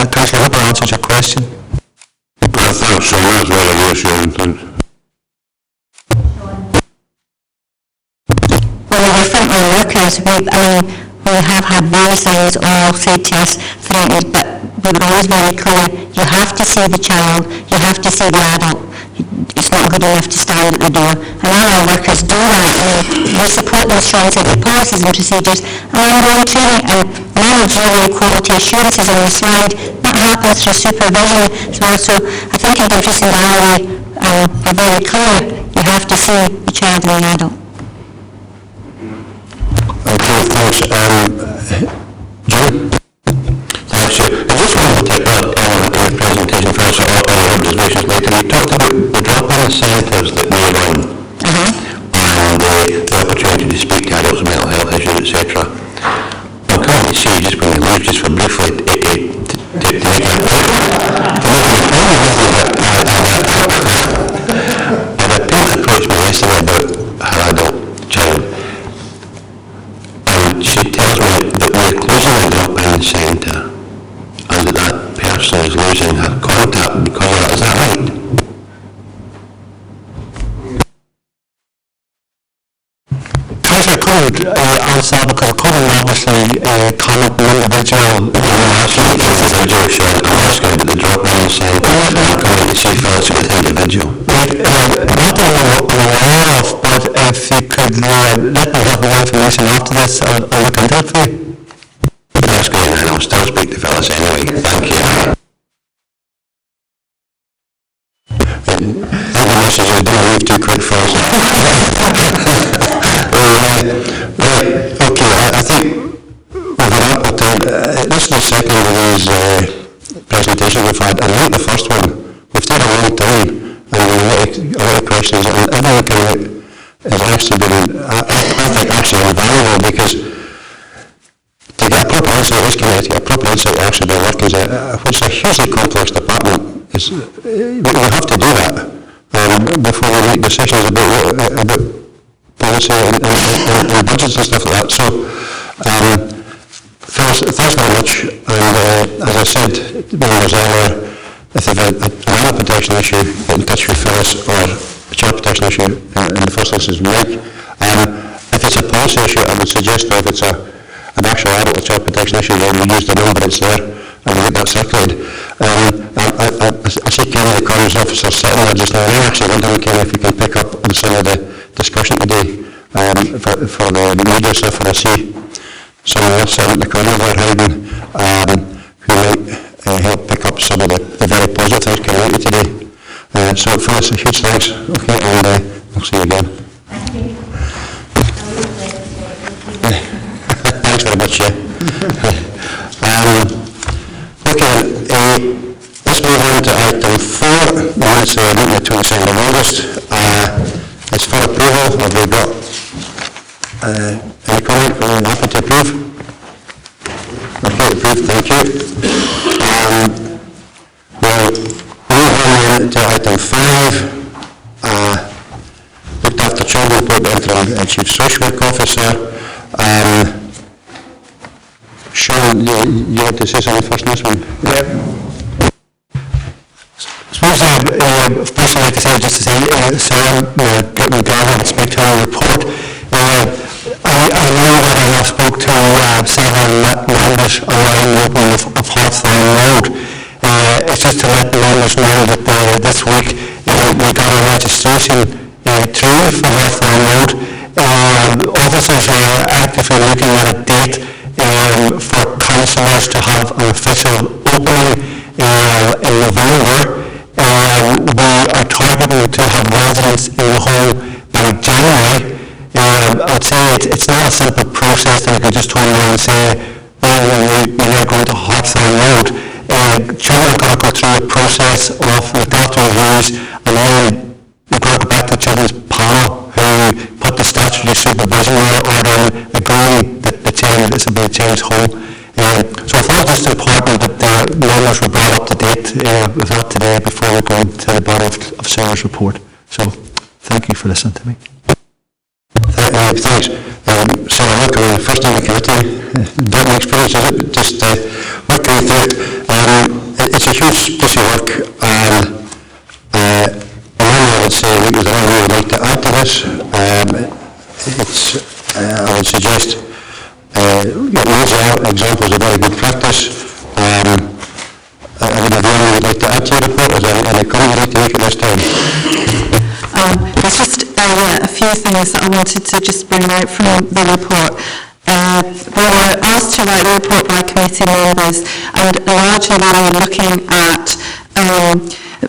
Councillor, I hope that answers your question. Thanks so much, very reassuring, thanks. Well, we're frontline workers. We have had various things all said to us, threatened, but we were always very clear. You have to see the child, you have to see the adult. It's not good enough to stand at the door. And all our workers do that. We support those choices, the policies and procedures, and ongoing training and managerial quality assurances on the slide. That happens through supervision as well. So I think in Dumfries and Galloway, we're very clear. You have to see the child and the adult. Okay, thanks. John? Thanks, Chair. I just wanted to take that presentation first of all, observations later. We talked about the drop-in centres that we run, and the opportunity to speak to adults with mental health issues, etc. I'm currently see just bring the leave just for briefly to make a parent approached me yesterday about her adult child. She tells me that we're closing a drop-in centre and that person is losing her contact because of that. Is that right? Councillor could answer that because could obviously comment on the individual. I'm asking about the drop-in centre. I'm coming to see first with the individual. Not that I'm aware of, but if you could let me have more information after this, I'll look into it for you. That's great, and I'll still speak to fellas anyway. Thank you. The message I don't leave too quick for us. Okay, I think we've got ample time. This is the second of these presentations we've had, and I think the first one, we've taken a long time, and a lot of questions, and everything has actually been, I think, actually invaluable, because to get a proper insight to this committee, a proper insight to actually the workings, which is a hugely complex department, is we have to do that before we make decisions about policy and budgets and stuff like that. So, thanks very much. And as I said earlier, if they've an animal protection issue, get in touch with Phyllis, or a child protection issue in the first instance, Mike. If it's a policy issue, I would suggest that if it's an actual adult child protection issue, then we use the number that's there and we get that circulated. I see Kenny, the Coroner's Officer, sitting there just now. I'm actually wondering, Kenny, if we can pick up on some of the discussion today for the media stuff, and I see someone else sitting at the corner there, Hayden, who might help pick up some of the very positive things coming out of today. So Phyllis, a huge thanks. Okay, and we'll see you again. Thank you. Thanks very much, yeah. Let's move on to item 4, minutes of the meeting of 22nd of August. It's for approval. Have we got any comment? We're happy to approve. Okay, approved, thank you. We'll move on to item 5. Looked after children, report the interim Chief Social Work Officer. Sean, you want to say something first on this one? First I'd like to say, just to say, Sarah, get me down and speak to our report. I know that I spoke to several members around the opening of Hawthorne Road. It's just to let the members know that this week we got a registration through for Hawthorne Road. Officers are actively looking at a date for councillors to have an official opening in November. We are targeting to have residents in the home by January. I'd say it's not a simple process that you can just turn around and say, we're now going to Hawthorne Road. Children have got to go through a process of looked after reviews, and then we've got to go back to children's panel who put the statutory supervision order in, agreeing that the child is about the child's home. So I thought it was just important that the members were brought up to date with that today before we go into the body of Sarah's report. So thank you for listening to me. Thanks. Sarah, welcome to the first time in the committee. That experience, is it? Just working through it. It's a huge piece of work, and I would say there's a lot we would like to add to this. I would suggest those are examples of very good practice. I would have anyone would like to add to your report. Is there any comment you'd like to make at this time? There's just a few things that I wanted to just bring out from the report. We were asked to write a report by committee members, and largely we were looking at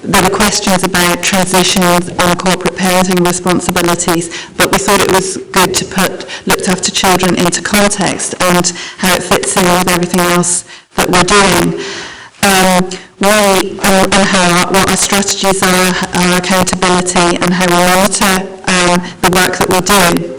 there were questions about transitions and corporate parenting responsibilities, but we thought it was good to put looked after children into context and how it fits in with everything else that we're doing. What our strategies are, our accountability, and how we monitor the work that we're doing.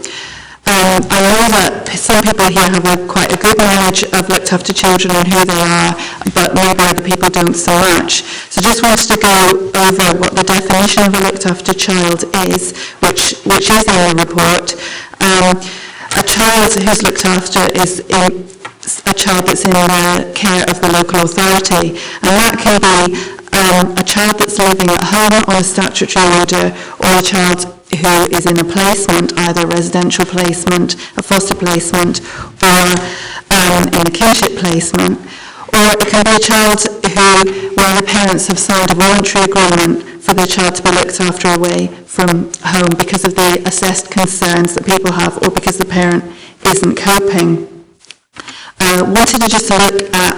I know that some people here have quite a good knowledge of looked after children and who they are, but maybe other people don't so much. So just wanted to go over what the definition of a looked after child is, which is in the report. A child who's looked after is a child that's in the care of the local authority, and that can be a child that's living at home on a statutory order, or a child who is in a placement, either a residential placement, a foster placement, or in a kinship placement. Or it can be a child who, where the parents have signed a voluntary agreement for the child to be looked after away from home because of the assessed concerns that people have, or because the parent isn't coping. Wanted to just look at,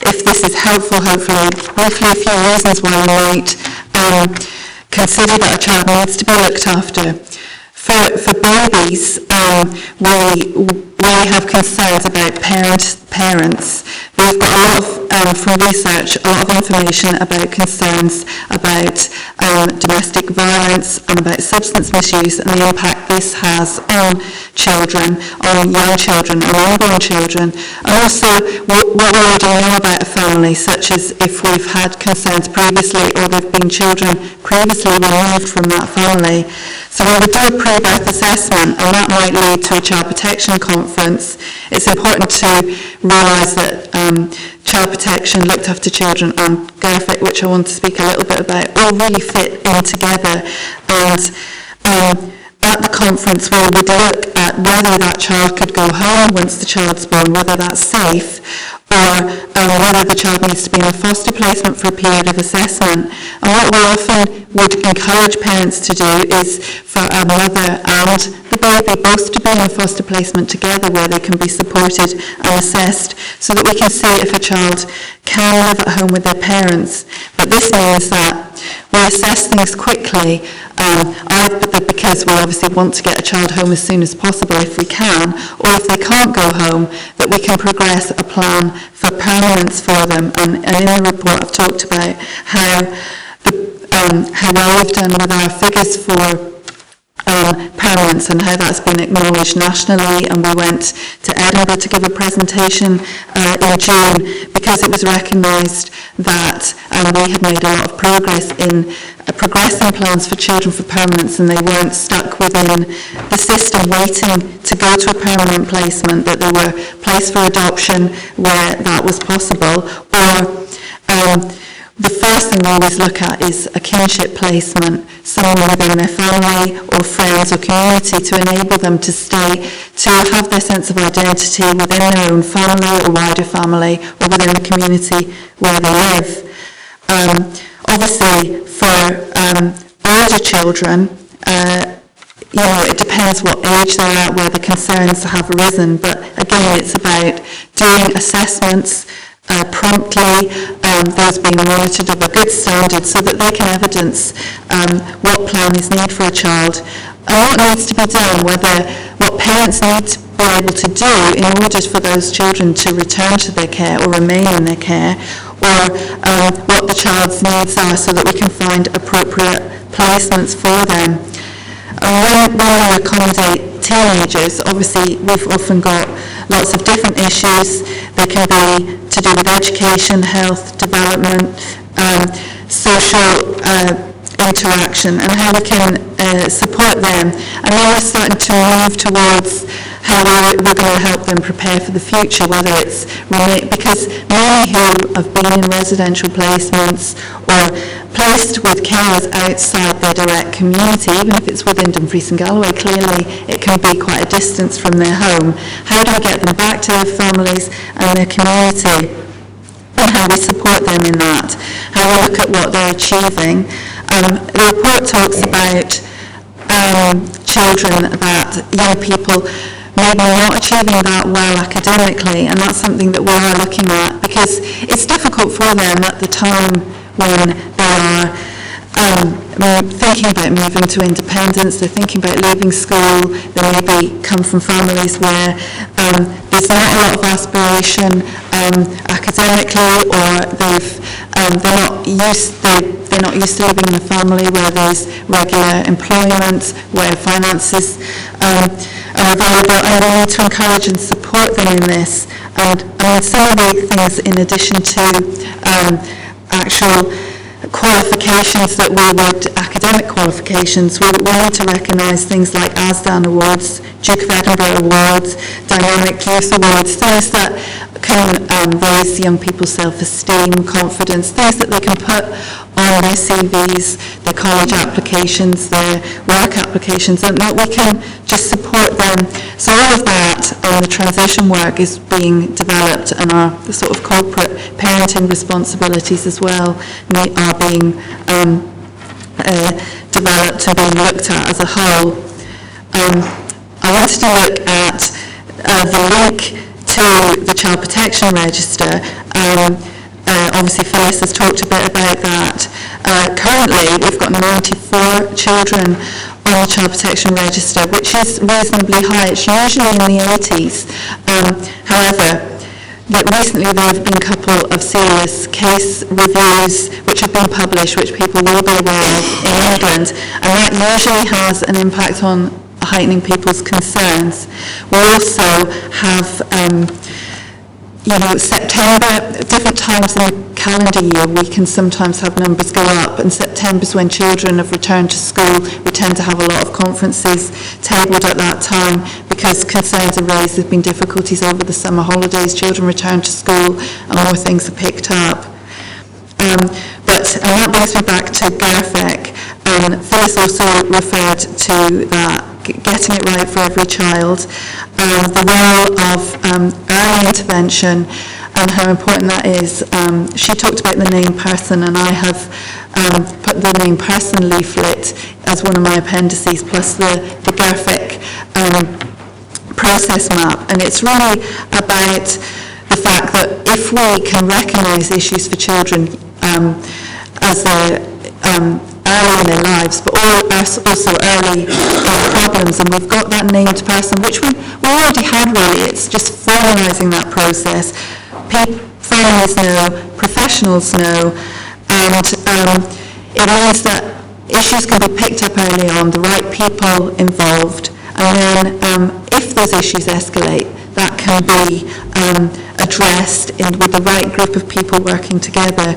if this is helpful, hopefully, briefly a few reasons why we might consider that a child needs to be looked after. For babies, we have concerns about parents. We've got a lot of, from research, a lot of information about concerns about domestic violence and about substance misuse and the impact this has on children, on young children and unborn children. And also what we already know about a family, such as if we've had concerns previously or there have been children previously removed from that family. So when we do a pre-birth assessment, and that might lead to a child protection conference, it's important to realise that child protection, looked after children and GAFIT, which I want to speak a little bit about, all really fit in together. And at the conference we would look at whether that child could go home once the child's born, whether that's safe, or whether the child needs to be in a foster placement for a period of assessment. And what we often would encourage parents to do is for a mother and the baby both to be in a foster placement together where they can be supported and assessed, so that we can see if a child can live at home with their parents, but this means that we assess things quickly, because we obviously want to get a child home as soon as possible if we can, or if they can't go home, that we can progress a plan for permanence for them. And in the report I've talked about how well we've done with our figures for permanence and how that's been acknowledged nationally, and we went to Edinburgh to give a presentation in June because it was recognised that we had made a lot of progress in progressing plans for children for permanence, and they weren't stuck within the system waiting to go to a permanent placement, that they were placed for adoption where that was possible, or the first thing we always look at is a kinship placement, someone within their family or friends or community to enable them to stay, to have their sense of identity within their own family or wider family or within the community where they live. Obviously, for older children, it depends what age they're at, where the concerns have arisen, but again, it's about doing assessments promptly, those being monitored of a good standard so that they can evidence what plan is needed for a child and what needs to be done, what parents need to be able to do in order for those children to return to their care or remain in their care, or what the child's needs are so that we can find appropriate placements for them. When we accommodate teenagers, obviously we've often got lots of different issues. They can be to do with education, health, development, social interaction, and how we can support them. And now we're starting to move towards how we're going to help them prepare for the future, whether it's because many who have been in residential placements or placed with carers outside their direct community, even if it's within Dumfries and Galloway, clearly it can be quite a distance from their home. How do we get them back to their families and their community, and how we support them in that, how we look at what they're achieving. The report talks about children, that young people maybe not achieving that well academically, and that's something that we are looking at, because it's difficult for them at the time when they are thinking about moving to independence, they're thinking about leaving school, they maybe come from families where there's not a lot of aspiration academically, or they're not used to living in a family where there's regular employment, where finances are available, and we need to encourage and support them in this. And some of the things, in addition to actual qualifications that we would, academic qualifications, we need to recognise things like ASDAN Awards, Duke of Edinburgh Awards, Dynamic Youth Awards, things that can raise young people's self-esteem, confidence, things that they can put on their CVs, their college applications, their work applications, and that we can just support them. So all of that and the transition work is being developed, and our sort of corporate parenting responsibilities as well are being developed and being looked at as a whole. I wanted to look at the link to the Child Protection Register. Obviously Phyllis has talked a bit about that. Currently we've got 94 children on the Child Protection Register, which is reasonably high. It's usually in the 80s. However, recently there have been a couple of serious case reviews which have been published, which people will be aware of in England, and that usually has an impact on heightening people's concerns. We also have September, different times in the calendar year, we can sometimes have numbers go up, and September's when children have returned to school. We tend to have a lot of conferences tabled at that time because concerns are raised. There's been difficulties over the summer holidays, children return to school and more things are picked up. And that brings me back to GARFEC. Phyllis also referred to that, getting it right for every child, the role of early intervention and how important that is. She talked about the named person, and I have put the named person leaflet as one of my appendices, plus the GARFEC process map, and it's really about the fact that if we can recognise issues for children as they're early in their lives, but also early problems, and we've got that named person, which we already had really, it's just formalising that process. Families know, professionals know, and it means that issues can be picked up early on, the right people involved, and then if those issues escalate, that can be addressed with the right group of people working together.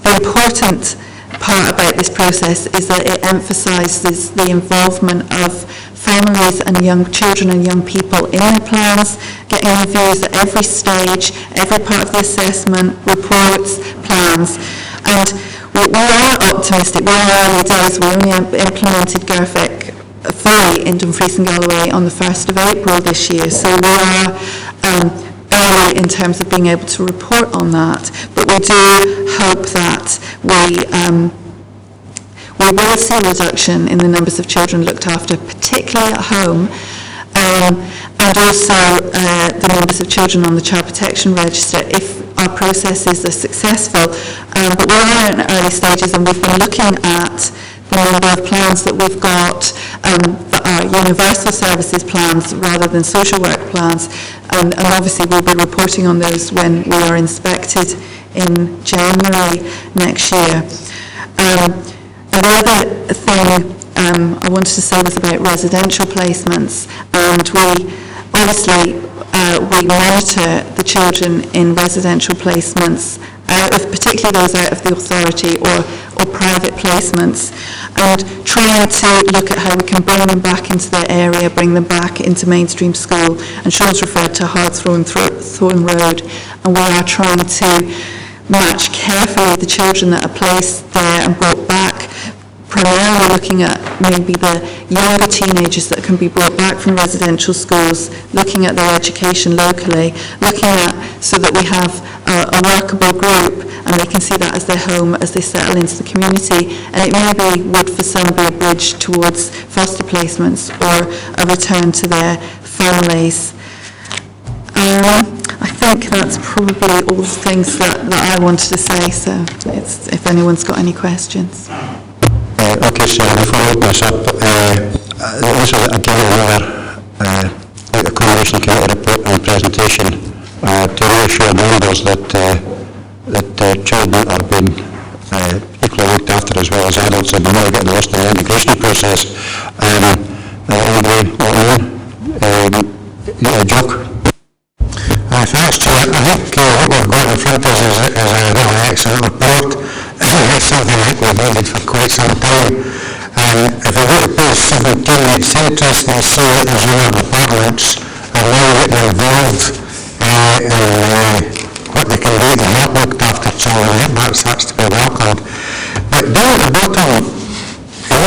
The important part about this process is that it emphasises the involvement of families and young children and young people in their plans, getting their views at every stage, every part of the assessment, reports, plans. And we are optimistic. We are early days. We only implemented GERFIC fully in Dumfries and Galloway on the 1st of April this year. So we are early in terms of being able to report on that. But we do hope that we will see a reduction in the numbers of children looked after, particularly at home, and also the numbers of children on the Child Protection Register if our processes are successful. But we are in early stages, and we've been looking at the number of plans that we've got that are universal services plans rather than social work plans, and obviously we'll be reporting on those when we are inspected in January next year. Another thing I wanted to say was about residential placements, and we obviously we monitor the children in residential placements, particularly those out of the authority or private placements, and trying to look at how we can bring them back into their area, bring them back into mainstream school. And Sean's referred to Hardthorne Road, and we are trying to match carefully the children that are placed there and brought back, primarily looking at maybe the younger teenagers that can be brought back from residential schools, looking at their education locally, looking at so that we have a workable group and they can see that as their home as they settle into the community. And it maybe would for some be a bridge towards foster placements or a return to their families. I think that's probably all the things that I wanted to say, so if anyone's got any questions. Okay, so before I open this up, this was again another accommodation committee report and presentation to reassure members that children are being equally looked after as well as adults, and we're not getting lost in the integration process. Joke. Thanks, Chair. I think what we've got in front of us is a really excellent report. It's something I think we've needed for quite some time. If we go to page 17, it's interesting to see that there's other departments are now getting involved in what they can do to help look after children. I think that starts to be welcomed. But down at the bottom, the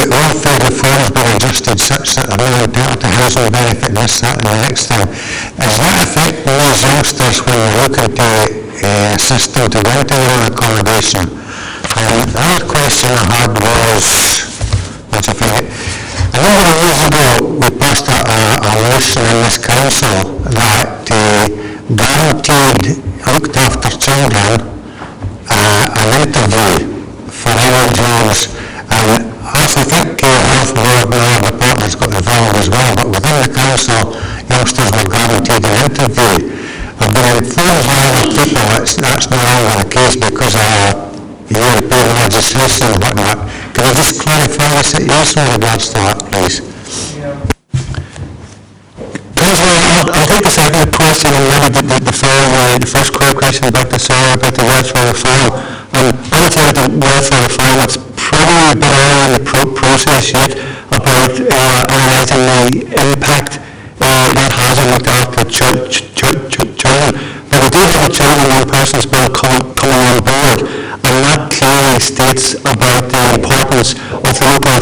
welfare reform has been adjusted such that they're really down to housing benefit and this, that and the next time. Is that affecting those youngsters when you're looking to assist them to get into their accommodation? The other question I had was, a number of years ago we passed a motion in this council that guaranteed looked after children an interview for any jobs, and I think Health Board and other departments got involved as well, but within the council youngsters were guaranteed an interview. I've been informed by other people that's no longer the case because of European legislation and whatnot. Can I just clarify the situation with regards to that, please? I'll take the second question and maybe the first question about the welfare reform. I would say that the welfare reform has probably been on in the process yet about analysing the impact that has on looked after children. But we do have a child and young persons bill coming on board, and that clearly states about the importance of the local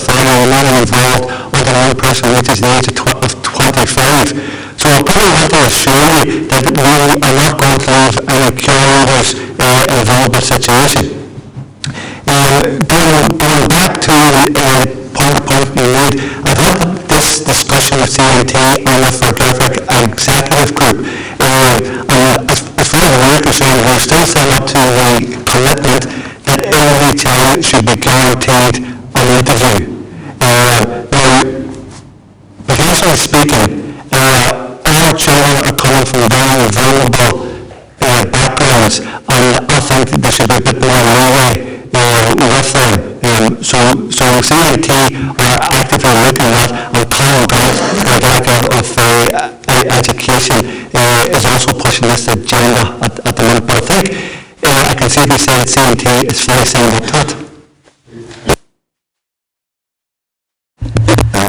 family remaining involved until a young person reaches the age of 25. So I probably want to assure you that we are not going to leave any caregivers involved in the situation. Going back to the point you made, I've had this discussion with CIT and with the GERFIC executive group. stand up to the commitment that every child should be guaranteed an interview. Now, professionally speaking, our children are coming from very vulnerable backgrounds, and I think that there should be a bit more leeway with them. So CIT are actively looking at, and Colin Grant, the Director of Education, is also pushing this agenda at the moment. But I think I can safely say that CIT is very similar to it.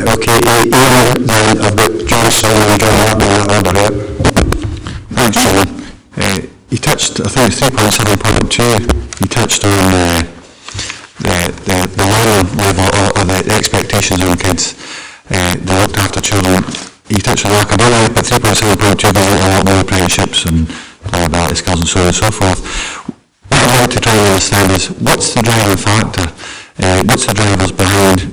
Okay, Ian, then I've got John Sullivan and John Martin in that order here. Thanks, John. You touched, I think it's 3.7.2, you touched on the learning level or the expectations on kids that looked after children. You touched on academic, but 3.7.2 does a lot more apprenticeships and ability skills and so on and so forth. What I'd like to try and understand is, what's the driving factor? What's the drivers behind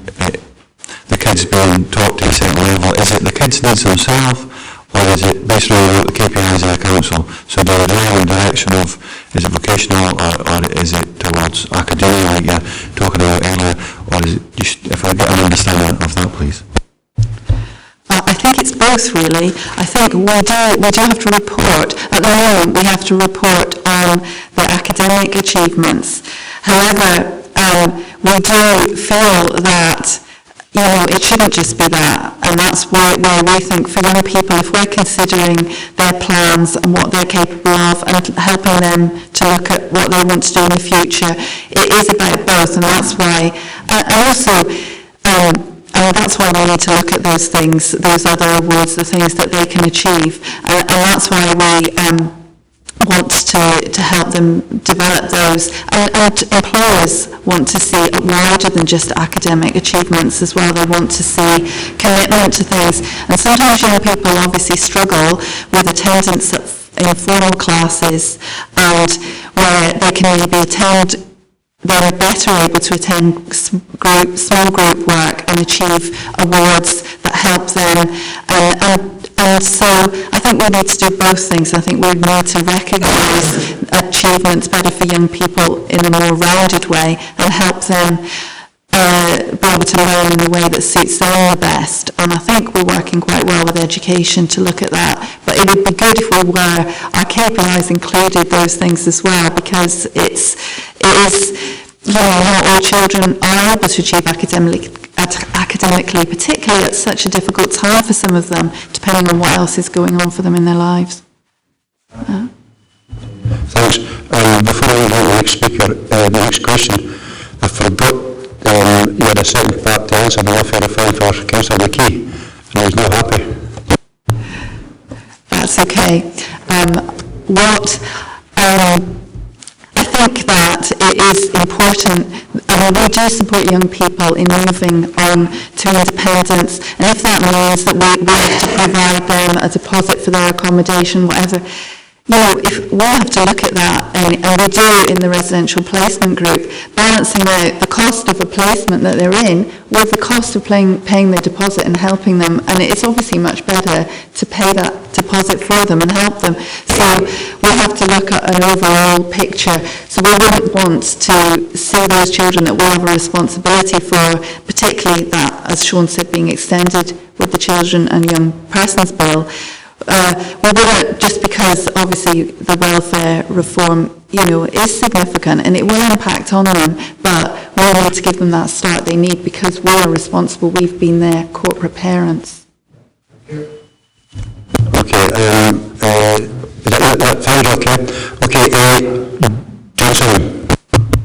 the kids being taught to a certain level? Is it the kids' needs themselves, or is it based on the KPIs of the council? So do they drive in the direction of, is it vocational, or is it towards academia, like you're talking about earlier, or is it just, if I get an understanding of that, please? I think it's both, really. I think we do have to report, at the moment we have to report on the academic achievements. However, we do feel that it shouldn't just be that, and that's where we think for young people, if we're considering their plans and what they're capable of and helping them to look at what they want to do in the future, it is about both, and that's why, and also, that's why we need to look at those things, those other awards, the things that they can achieve, and that's why we want to help them develop those, and employers want to see wider than just academic achievements as well. They want to see commitment to things, and sometimes young people obviously struggle with attendance at informal classes, and where they can maybe they're better able to attend small group work and achieve awards that help them, and so I think we need to do both things. I think we need to recognise achievements better for young people in a more rounded way and help them be able to learn in a way that suits them the best. And I think we're working quite well with education to look at that. But it would be good if our KPIs included those things as well, because it is not all children are able to achieve academically, particularly at such a difficult time for some of them, depending on what else is going on for them in their lives. Thanks. Before we go to the next speaker, the next question, I forgot you had a second part to answer, and I offer a fine for Councillor McKee, and he's not happy. That's okay. I think that it is important, we do support young people in moving on to independence, and if that means that we have to provide them a deposit for their accommodation, whatever, if we have to look at that, and we do in the residential placement group, balancing out the cost of a placement that they're in with the cost of paying their deposit and helping them, and it's obviously much better to pay that deposit for them and help them. So we have to look at an overall picture. So we wouldn't want to see those children that we have a responsibility for, particularly that, as Sean said, being extended with the Children and Young Persons Bill. We wouldn't, just because obviously the welfare reform, is significant and it will impact on them, but we need to give them that start they need because we are responsible. We've been their corporate parents. Okay, that sounds okay. Okay, Johnson.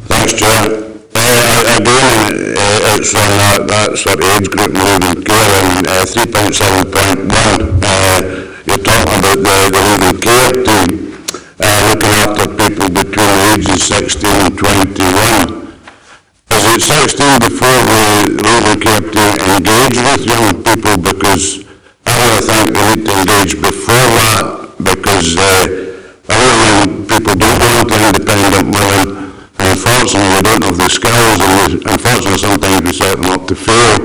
Thanks, Chair. Again, it's on that sort of age group moving care, and 3.7.1, you're talking about the moving care team, looking after people between the ages 16 and 21. Is it 16 before the moving care team engage with young people? Because I really think they need to engage before that, because when people don't go into independent living, unfortunately they don't have the skills, and unfortunately sometimes we set them up to fail.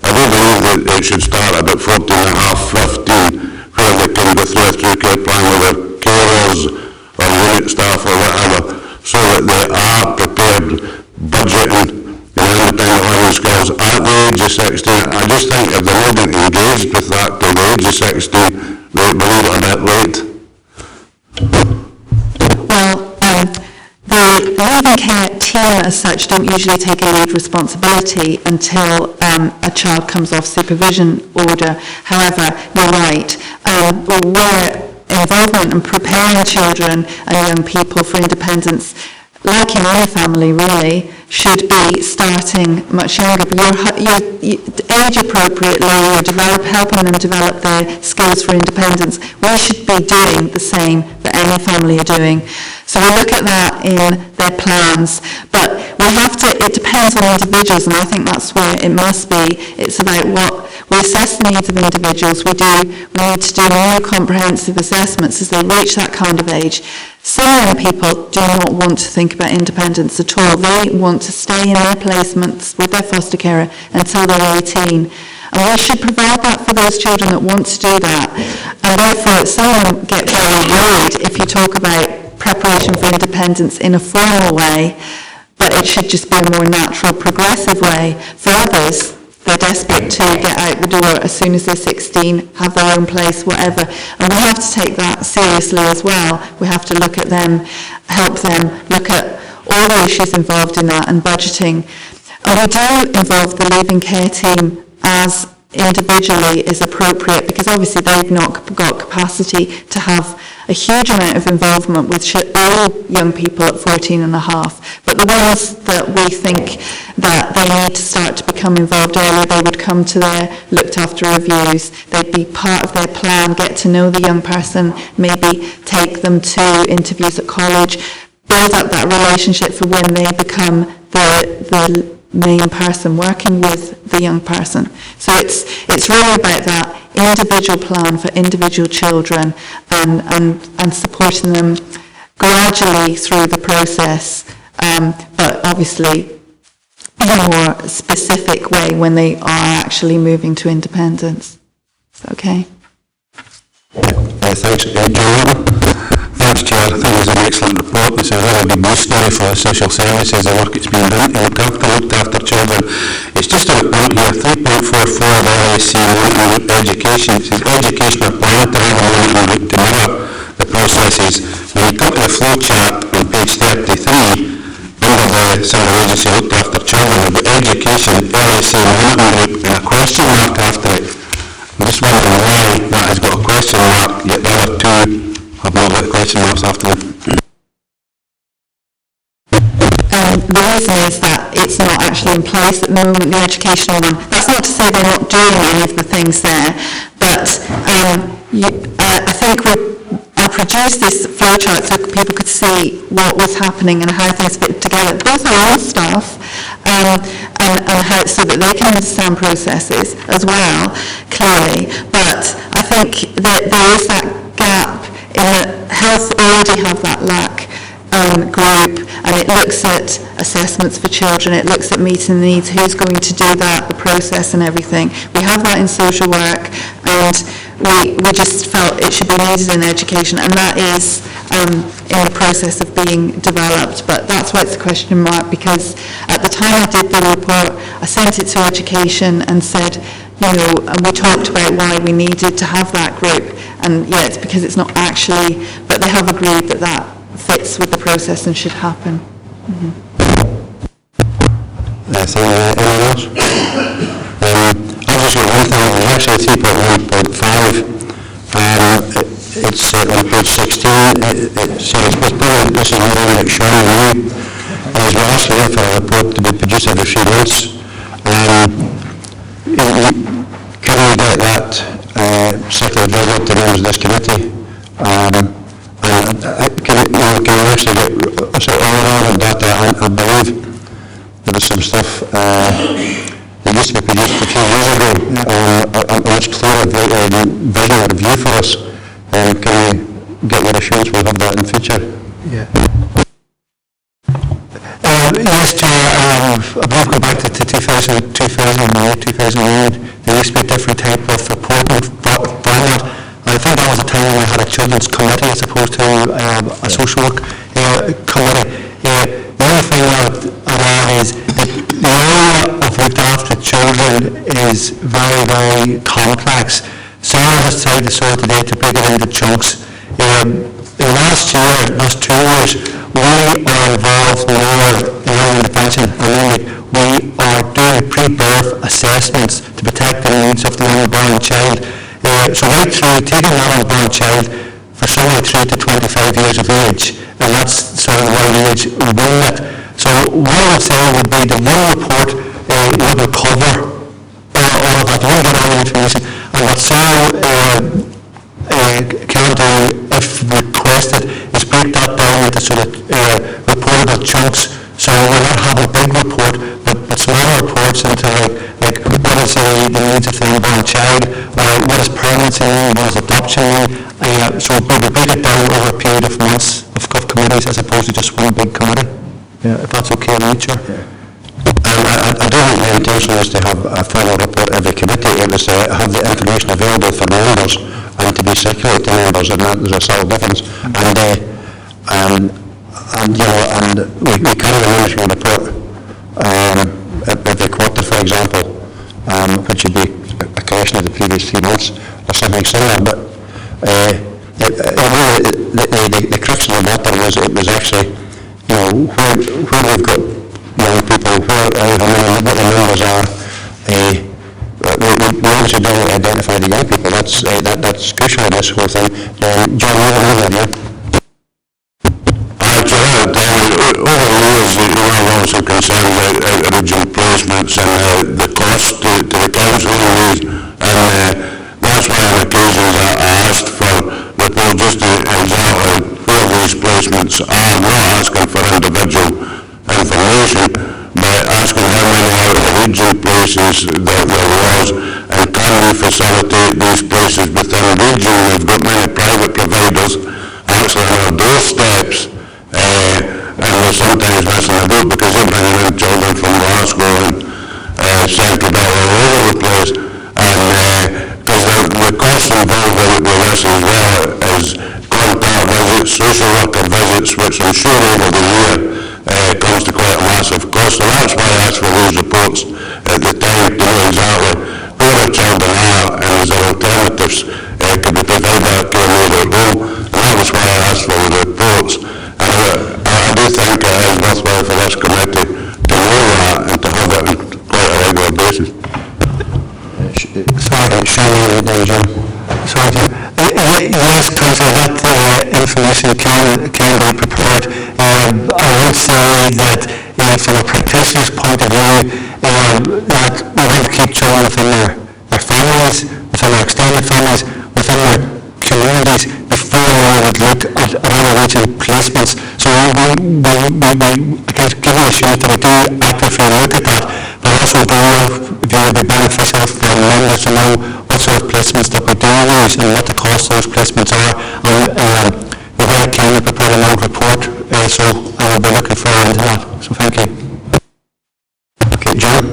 I do believe that it should start about 14 and a half, 15, where they can go through a care plan with their carers or unit staff or whatever, so that they are prepared, budgeting, independent living skills at the age of 16. I just think if they weren't engaged with that till the age of 16, they believe it a bit late. Well, the leaving care team as such don't usually take a lead responsibility until a child comes off supervision order. However, you're right, where involvement in preparing children and young people for independence, like in any family really, should be starting much younger. But you're age appropriately, you're helping them develop their skills for independence. We should be doing the same that any family are doing. So we look at that in their plans, but we have to, it depends on individuals, and I think that's where it must be. It's about what, we assess the needs of individuals, we need to do more comprehensive assessments as they reach that kind of age. Some young people do not want to think about independence at all. They want to stay in their placements with their foster carer until they're 18. And we should provide that for those children that want to do that. And therefore, some get very worried if you talk about preparation for independence in a formal way, but it should just be a more natural, progressive way. For others, they're desperate to get out the door as soon as they're 16, have their own place, whatever. And we have to take that seriously as well. We have to look at them, help them, look at all the issues involved in that and budgeting. And we do involve the leaving care team as individually is appropriate, because obviously they've not got capacity to have a huge amount of involvement with all young people at 14 and a half. But the ones that we think that they need to start to become involved earlier, they would come to their looked after reviews, they'd be part of their plan, get to know the young person, maybe take them to interviews at college, build up that relationship for when they become the main person working with the young person. So it's really about that individual plan for individual children and supporting them gradually through the process, but obviously in a more specific way when they are actually moving to independence. Is that okay? Thanks, John. Thanks, Chair. I think it was an excellent report. It's a really big news story for the social services, the work it's been done to look after children. It's just a report here, 3.44 of LSC Monitoring Education. It says educational plan to have a monitoring group to mirror the processes. When you come to the flow chart on page 33, under the Civil Agency looked after children, the education LSC monitoring group and a question mark after it. I'm just wondering why that has got a question mark, yet the other two have not got question marks after them. The reason is that it's not actually in place at the moment, the educational one. That's not to say they're not doing any of the things there, but I think I produced this flowchart so people could see what was happening and how things fit together. Both our own staff and how, so that they can understand processes as well, clearly. But I think that there is that gap in that health already have that lack group, and it looks at assessments for children, it looks at meeting the needs, who's going to do that, the process and everything. We have that in social work, and we just felt it should be needed in education, and that is in the process of being developed. But that's why it's a question mark, because at the time I did the report, I sent it to education and said, you know, and we talked about why we needed to have that group, and yeah, it's because it's not actually, but they have agreed that that fits with the process and should happen. Mm-hmm. Anyone else? I've just got one thing, it's actually 3.1.5. It's on page 16. It says, this is more like Sean and me, as we're asking for a report to be produced every 3 months. Can we get that second developed around this committee? Can we actually get sort of relevant data? I believe there was some stuff that used to be produced a few years ago, a much clearer visual review for us. Can we get your assurance we'll have that in the future? Yeah. Yes, Chair, I believe go back to 2008, there used to be a different type of reporting format. I I think that was the time when we had a children's committee as opposed to a social work committee. The other thing I'd add is that the area of looked after children is very, very complex. Sarah has tried to sort today to break it into chunks. In the last 2 years, we are involved more in intervention. We are doing pre-birth assessments to protect the needs of the unborn child. So right through taking an unborn child for somewhere through to 25 years of age, and that's sort of the right age limit. So what I would say would be the one report would cover all of that. You get all the information. And what Sarah can do, if requested, is break that down into sort of reportable chunks. So we'll not have a big report, but smaller reports into like what is the needs of the unborn child, what is permanency mean, what is adoption mean. So we will break it down over a period of months of committees as opposed to just one big committee. If that's okay in nature. I don't think the intention is to have a final report every committee. It was to have the information available for members and to be circulated to members, and there's a subtle difference. And we carry a management report every quarter, for example, which would be a collection of the previous 3 months or something similar. But the crux of the matter was it was actually, where we've got young people, what the numbers are. We also don't identify the young people. That's crucial in this whole thing. John, you have another idea? Over the years, I've also concerned about original placements and the cost to the council, and that's why on occasions I asked for report just to exactly where these placements are. I'm not asking for individual information, but asking how many out of the regional places that there was, and can we facilitate these places within the region. We've got many private providers actually on our doorsteps, and we're sometimes missing the boat because they're bringing in children from Glasgow and Central Belt all over the place. And because the cost involved with this as well is contact visits, social worker visits, which I'm sure over the year comes to quite a massive cost. So that's why I asked for those reports at the time to know exactly where the children are and as alternatives could be provided at care over at home. And that was why I asked for the reports. I do think it is worthwhile for this committee to know that and to have it on quite a regular basis. Yes, Councillor, that information can be prepared. I would say that from a practitioner's point of view, that we want to keep children within their families, within their extended families, within their communities before we would look at other regional placements. So we give you assurance that we do actively look at that, but also do view it would be beneficial for members to know what sort of placements that we do use and what the cost of those placements are. And we're very keen to prepare a long report, so I will be looking forward to that. So thank you. Okay, John?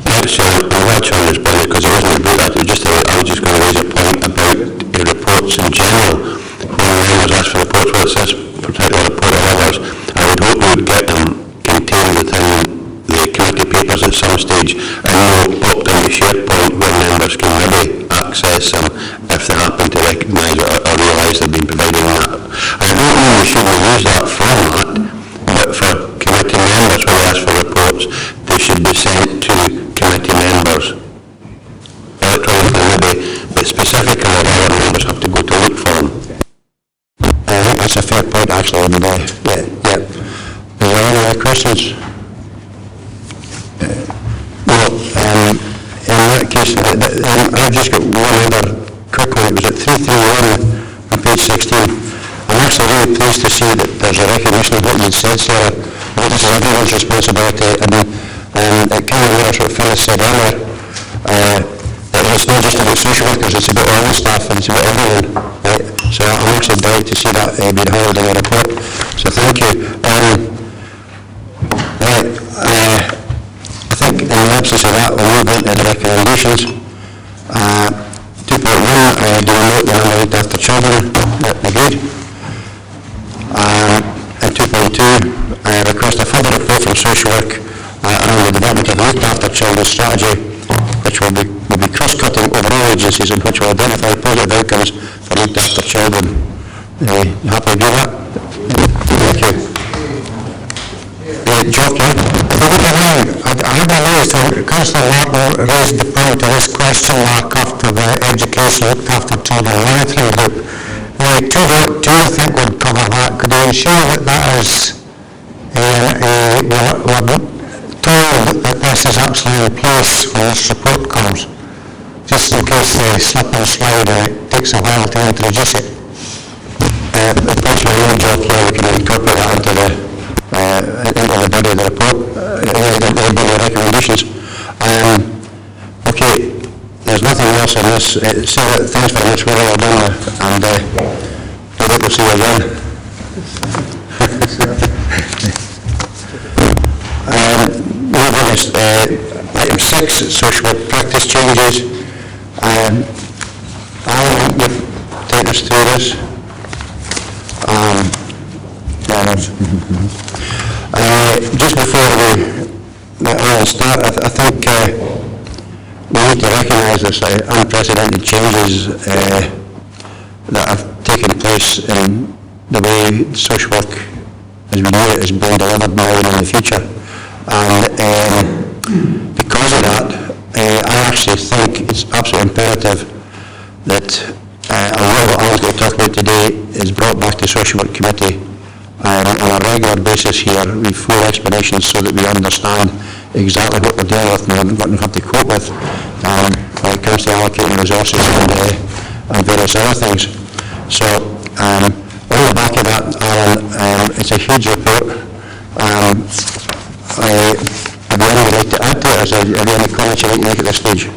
Thanks, I'm glad Sean was brilliant because it wasn't about that. I was just going to raise a point about the reports in general. When members ask for reports, whether it's this particular report or others, I would hope we would get them contained within the committee papers at some stage and not popped in the SharePoint where members can maybe access them if they happen to recognise or realise they've been providing that. I don't know we should use that format, but for committee members when they ask for reports, they should be sent to committee members electronically maybe, but specifically other members have to go to look for them. I think that's a fair point actually. Yeah. Are there any other questions? In that case, I've just got one other quick one. It was at 331 on page 16. I'm actually really pleased to see that there's a recognition of what you said, Sarah. This is everyone's responsibility, and it kind of what sort of Phyllis said earlier. That it's not just about social workers, it's about all the staff and it's about everyone. Right? So I'm actually delighted to see that being held in the report. So thank you. I think in the absence of that, we'll move on to the recommendations. 2.1, do we note the number of request a further report from social work around the development of looked after children strategy, which will be cross-cutting over all agencies and which will identify positive outcomes for looked after children. You happy to do that? Thank you. Geoff, I realised that Councillor Martin raised the point of this question mark after the education looked after children monitoring group. Do you think would cover that? Could you ensure that that is we're told that this is actually in place when this report comes, just in case they slip and slide and it takes a while to introduce it? Thanks for your job, we can incorporate that into the body of the report, into the body of recommendations. Okay, there's nothing else on this. Sarah, thanks very much, we're all done, and I hope we'll see you again. Item 6, social work practice changes. Alan, you've taken us through this. Just before we start, I think we need to recognise this unprecedented changes that have taken place in the way social work as we know it is being delivered now and in the future. And because of that, I actually think it's absolutely imperative that a lot of what Alan's going to talk about today is brought back to Social Work Committee on a regular basis here with full explanations so that we understand exactly what we're dealing with and what we have to cope with when it comes to allocating resources and various other things. So on the back of that, Alan, it's a huge report. Have you anything like to add to it? Have you any comments you'd like to make at this stage?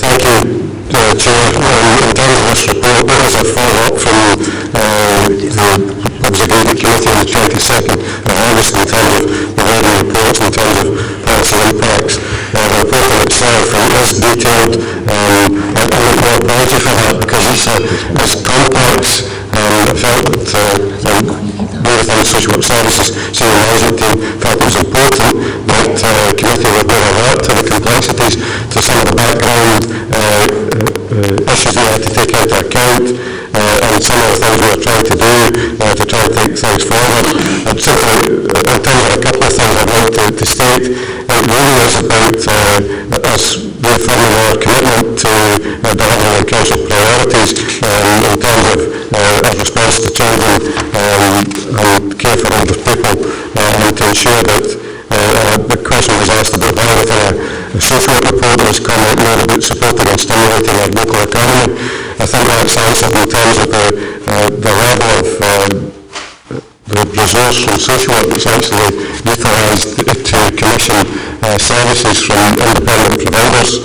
Thank you, Chair. In terms of this report, it is a follow-up from what was agreed at committee on the 22nd of August in terms of the wording reports, in terms of policy impacts. The report in itself is detailed, and I want to apology for that because it's complex. I felt that both within social work services, senior management team felt it was important that the committee would be alert to the complexities, to some of the background issues we had to take into account, and some of the things we were trying to do to try and take things forward. And simply, in terms of a couple of things I'd like to state, it really is about us reaffirming our commitment to delivering on council priorities in terms of our response to children and care for older people, and to ensure that the question was asked about why within a social work report was come out more about supporting and stimulating our local economy. I think that's answered in terms of the level of the resource from social work that's actually utilised to commission services from independent providers.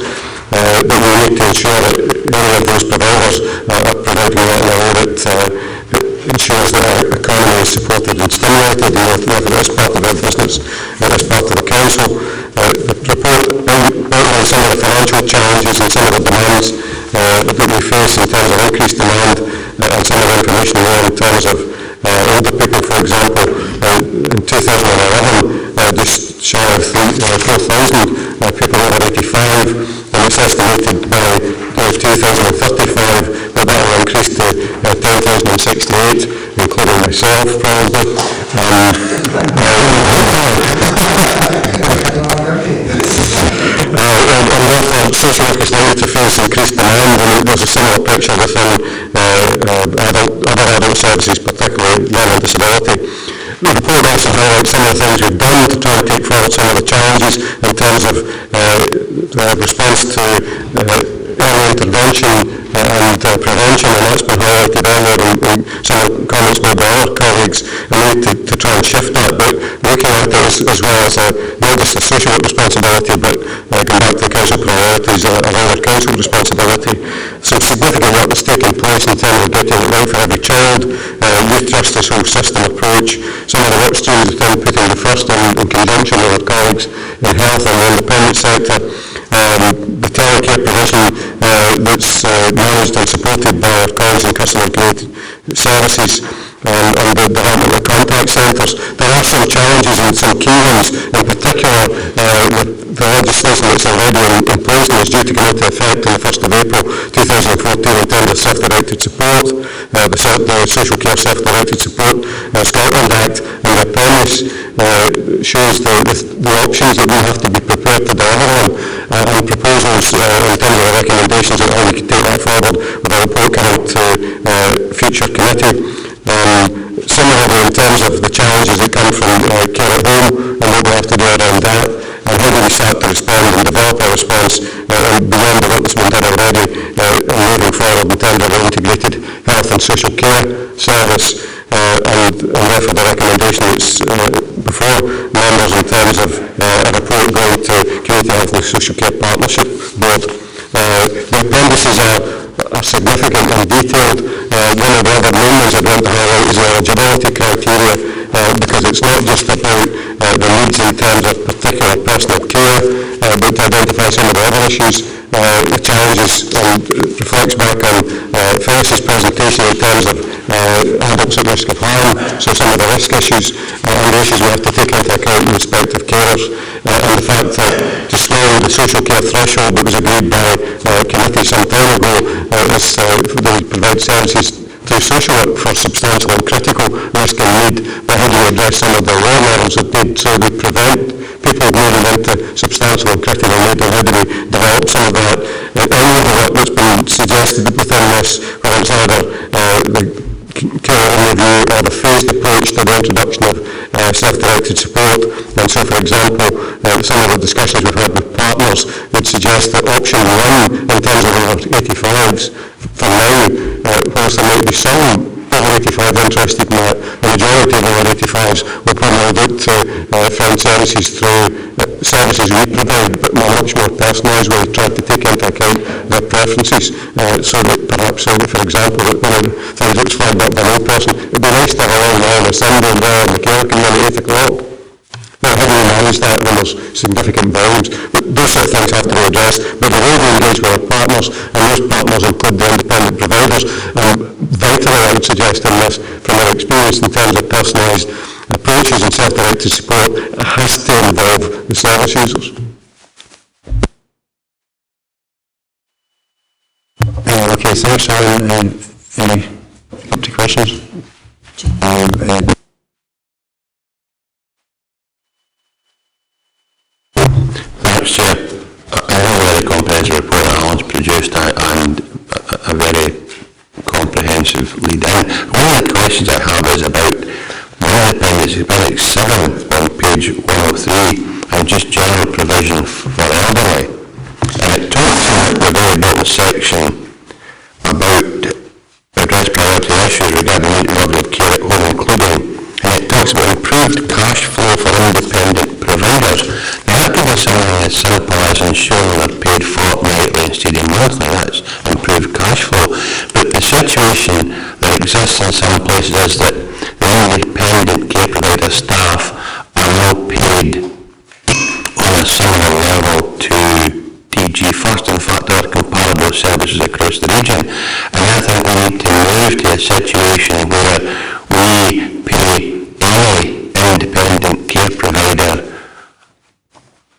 But we need to ensure that any of those providers are providing it in a way that ensures that our economy is supported and stimulated, and whether it's part of our business or it's part of the council. The report outlines some of the financial challenges and some of the demands that we face in terms of increased demand, and some of the information there in terms of older people, for example. In 2011, just shy of 4,000 people over 85, and it's estimated by 2035 that will increase to 10,068, including myself probably. And therefore social workers now need to face increased demand, and there's a similar picture within other adult services, particularly learning disability. The report also highlights some of the things we've done to try and take forward some of the challenges in terms of response to early intervention and prevention, and that's been highlighted earlier in some of the comments made by other colleagues, and we need to try and shift that, but looking at it as well as not just a social work responsibility, but going back to council priorities of other council responsibility. Some significant work that's taking place in terms of getting it right for every child, youth justice whole system approach, some of the work streams that I'm putting the first in conjunction with our colleagues in health and the independent sector, the telecare provision that's managed and supported by our colleagues in customer and community services, and the development of contact centres. some challenges and some key ones, in particular the legislation that's already in place and is due to go into effect on the 1st of April 2014 in terms of self-directed support, the Social Care Self-Directed Support Scotland Act, and the premise shows the options that we have to be prepared to deliver on, and proposals in terms of the recommendations on how we can take that forward with a report coming to future committee. Similarly, in terms of the challenges that come from care at home and what we have to do around that, and how do we start to respond and develop a response beyond the work that's been done already, moving forward in terms of an integrated health and social care service, and therefore the recommendation that's before members in terms of a report going to Community Health and Social Care Partnership Board. The appendices are significant and detailed. One of the other main ones I'd want to highlight is the eligibility criteria, because it's not just about the needs in terms of particular personal care, but to identify some of the other issues, the challenges, and reflects back on Phyllis's presentation in terms of adults at risk of harm, so some of the risk issues and the issues we have to take into account in respect of carers, and the fact that to slow the social care threshold that was agreed by committee some time ago is they provide services through social work for substantial and critical risk and need, but how do we address some of the lower levels of need so we prevent people moving into substantial and critical need, and how do we develop some of that? Any of the work that's been suggested within this, whether it's either the care review or the phased approach to the introduction of self-directed support, and so for example some of the discussions we've had with partners would suggest that option 1 in terms of over 85s for now, whilst there might be some over 85 interested in that, the majority of over 85s will probably look to find services through services we provide, but much more personalised, where we try to take into account their preferences, so that perhaps, for example, that one of the things that was flagged up by an old person, it would be nice to have a long line of Sunday and there in the care community at 8 o'clock. Now, how do we manage that when there's significant volumes? But those sort of things have to be addressed, but the way we engage with our partners, and those partners include the independent providers, vitally I would suggest in this, from our experience in terms of personalised approaches and self-directed support, it has to involve the service users. Okay, thanks, Alan. Any up to questions? Thanks, Chair. I know a very comprehensive report that Alan's produced and a very comprehensive lead in. One of the questions I have is about one of the things, Appendix 7 on page 103, and just general provision for elderly. And it talks about the very bottom section about address priority issues regarding the level of care at home, including, and it talks about improved cash flow for independent providers. Now that could be something as simple as ensuring they're paid fortnightly instead of monthly. That's improved cash flow. But the situation that exists in some places is that the independent care provider staff are now paid on a similar level to DG First. In fact, there are comparable services across the region. And I think we need to move to a situation where we pay any independent care provider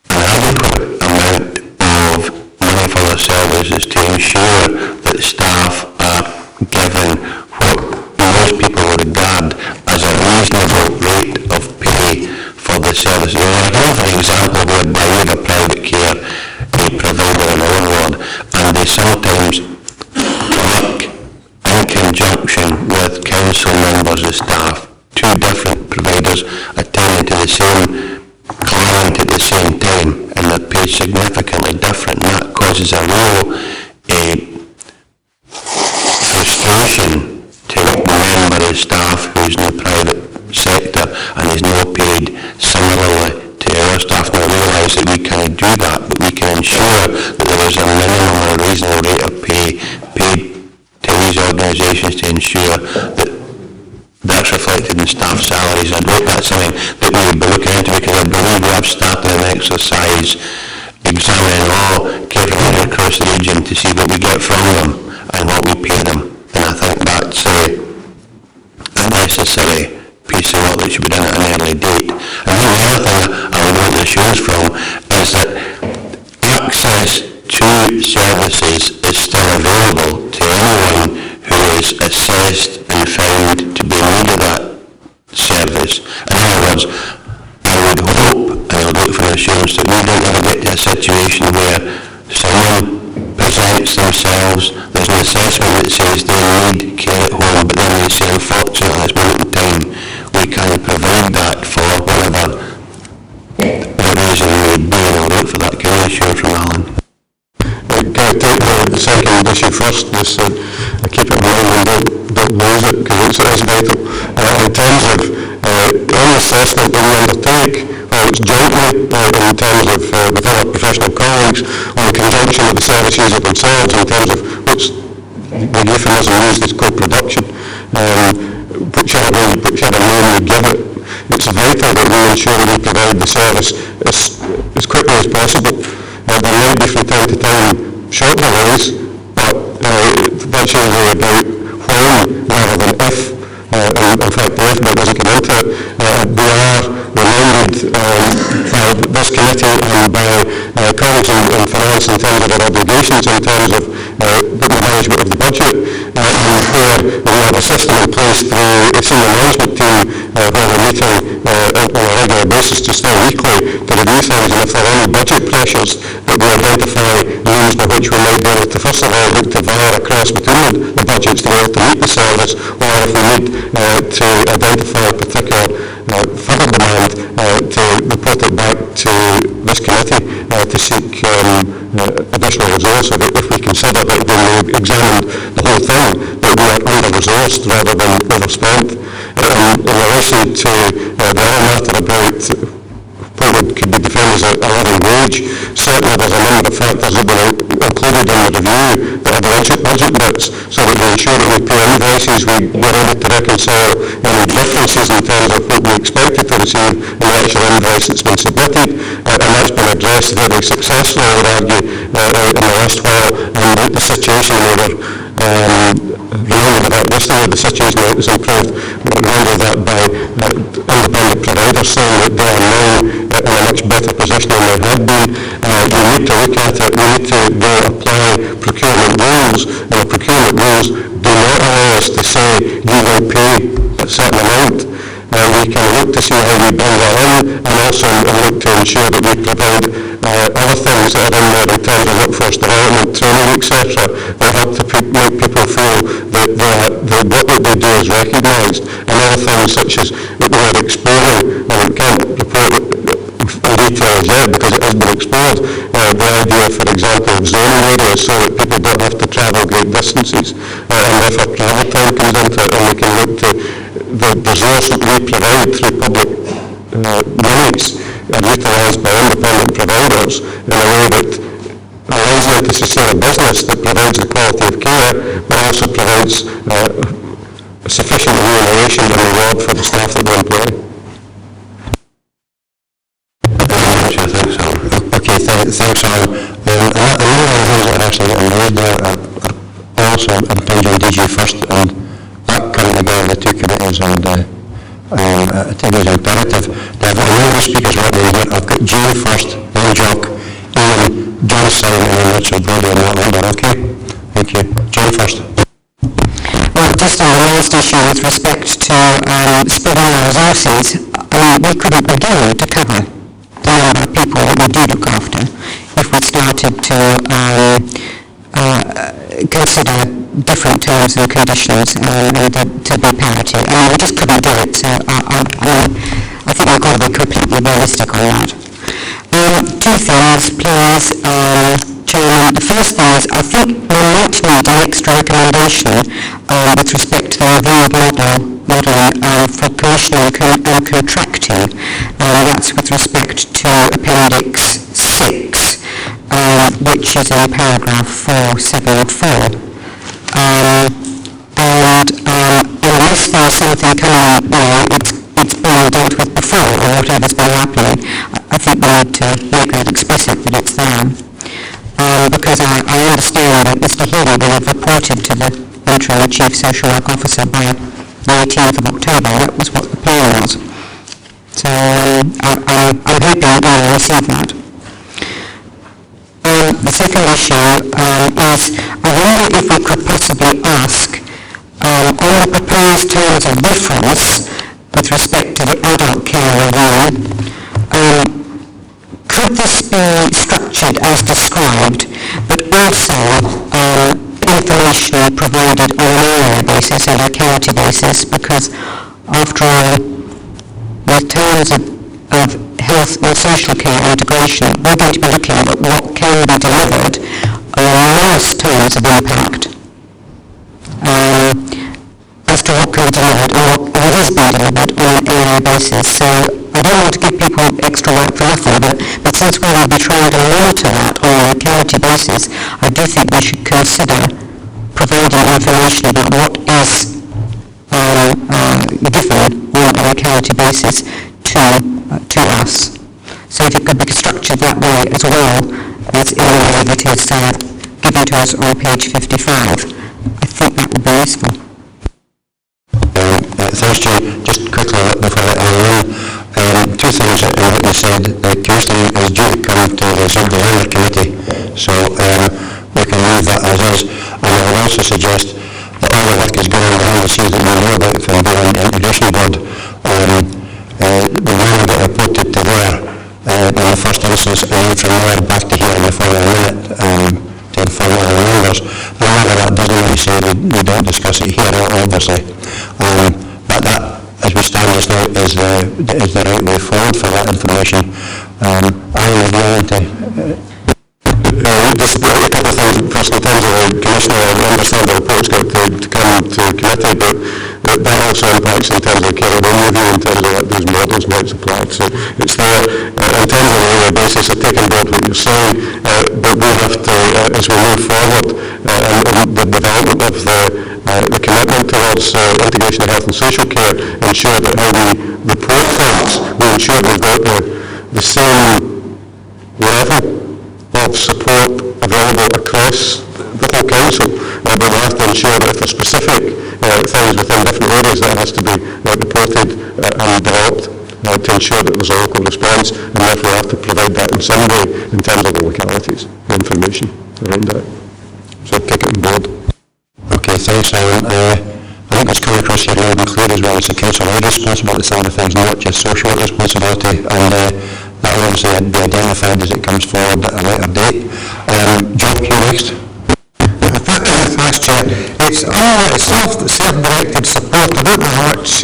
an adequate amount of money for their services to ensure that staff are given what most people regard as a reasonable rate of pay for the services. I can offer an example whereby we have a private care provider in our ward, and they sometimes work in conjunction with council members of staff, two different providers attending to the same client at the same time, and they're paid significantly different, and that causes a real frustration to a member of staff who's in the private sector and is not paid similarly to our staff. Now, I realise that we can't do that, but we can ensure that there is a minimum or reasonable rate of pay paid to these organisations to ensure that that's reflected in staff salaries. I hope that's something that we will be looking into, because I believe we have started an exercise examining all care providers across the region to see what we get from them and what we pay them. And I think that's a necessary piece of work that should be done at an early date. because I would hope, and I would look for assurance, that we don't ever get to a situation where someone presents themselves, there's an assessment that says they need care at home, but then they say, unfortunately, at this moment in time, we can't provide that for whatever reason we would be, and I'll look for that. Can I assure from Alan? Can I take the second issue first? This, I keep it in mind and don't lose it, because it's vital. In terms of any assessment that we undertake, whether it's jointly in terms of with our professional colleagues, or in conjunction with the service user themselves, in terms of which the euphemism used is co-production, whichever name we give it, it's vital that we ensure that we provide the service as quickly as possible. There may be from time to time short delays, but that's usually about when rather than if. In fact, the if bit doesn't come into it. We are reminded by this committee and by colleagues in finance in terms of our obligations, in terms of the management of the budget, and where we have a system in place through a senior management team where we're meeting on a regular basis, just weekly, to review things, and if there are any budget pressures, that we identify means by which we might be able to first of all look to via across between the budgets to be able to meet the service, or if we need to identify particular further demand to report it back to this committee to seek additional resource, if we consider that when we examined the whole thing that we are under-resourced rather than overspent. In relation to the other matter about what could be defined as a living wage, certainly there's a number of factors that were included in the review that are budget bits, so that we ensure that we pay invoices, we're able to reconcile any differences in terms of what we expected to receive and the actual invoice that's been submitted, and that's been addressed very successfully, I would argue, in the last while, and the situation we were remember that yesterday, the situation that was improved, remember that by independent providers saying that they are now in a much better position than they had been. You need to look at it, you need to go apply procurement rules, and the procurement rules do not allow us to say you will pay a certain amount. We can look to see how we bring that in, and also look to ensure that we provide other things that are in there in terms of workforce development, training, etc., that help to make people feel that the work that they do is recognised, and other things such as that we are exploring, and we can't report it in detail as yet because it has been explored, the idea, for example, of zoning areas so that people don't have to travel great distances, and therefore travel time comes into it, and we can look to the resource that we provide through public monies are utilised by independent providers in a way that allows them to sustain a business that provides the quality of care, but also provides sufficient remuneration and reward for the staff that we employ. Okay, thanks, Alan. A lot of the things that are actually getting raised there are also impinging DG first, and that coming together, the two committees, and I think it's imperative. Now, I've got a number of speakers right there. I've got Jean first, then Jock, Ian, John Sullivan, and Richard Brody in that order, okay? Thank you. Jean first. Well, just on the last issue with respect to spreading our resources, we couldn't begin to cover the number of people that we do look after if we started to consider different terms and conditions and to be parity. We just couldn't do it, so I think we've got to be completely realistic on that. Two things, please, Chairman. The first thing is, I think we might need an extra recommendation with respect to the reviewed modelling for commissioning and contracting. That's with respect to Appendix 6, which is in paragraph 474. Unless there's something coming it's been dealt with before, or whatever's been happening, I think we need to make that explicit that it's there. Because I understand that Mr. Healy will have reported to the interim Chief Social Work Officer by the 18th of October. That was what the plan was. So I'm hoping that we'll receive that. The second issue is, I wonder if we could possibly ask on the proposed terms of reference with respect to the adult adult care review. Could this be structured as described, but also information provided on an area basis and a county basis? Because after all, in terms of health and social care integration, we're going to be looking at what can be delivered on most terms of impact, as to what can be delivered or what is being delivered on an area basis. So I don't want to give people extra work for nothing, but since we will be trying to monitor that on a county basis, I do think we should consider providing information about what is given on a county basis to us. So if it could be structured that way as well as in the way that is given to us on page 55, I think that would be useful. Thanks, Jane. Just quickly before I let two things that you said. The commission is due to come to the Sederunt committee, so we can leave that as is. And I would also suggest that all the work is going on behind the scenes that we know about from the integration board. The man got reported to there in the first instance, and then from there back to here in the following minute to inform all the members. However, that doesn't really say we don't discuss it here, obviously. But that, as we stand just now, is the right way forward for that information. I would want to just a couple of things. First, in terms of the Commissioner, I understand the report's got to come to committee, but that also impacts in terms of the care of review, in terms of what those models might supply. So it's there. In terms of the area basis, I take on board what you're saying, but we have to, as we move forward, and the development of the commitment towards integration of health and social care, ensure that how we report things, we ensure we've got the same level of support available across the whole council, but we have to ensure that if there are specific things within different areas, that has to be reported and developed to ensure that there's a local response, and therefore we have to provide that in some way in terms of the localities, the information around that. So take it on board. Okay, thanks, Alan. I think it's coming across here loud and clear as well. It's a council-wide responsibility side of things, not just social responsibility, and that will obviously be identified as it comes forward at a later date. Joe, you next. Thanks, Chair. It's self-directed support. I don't know how much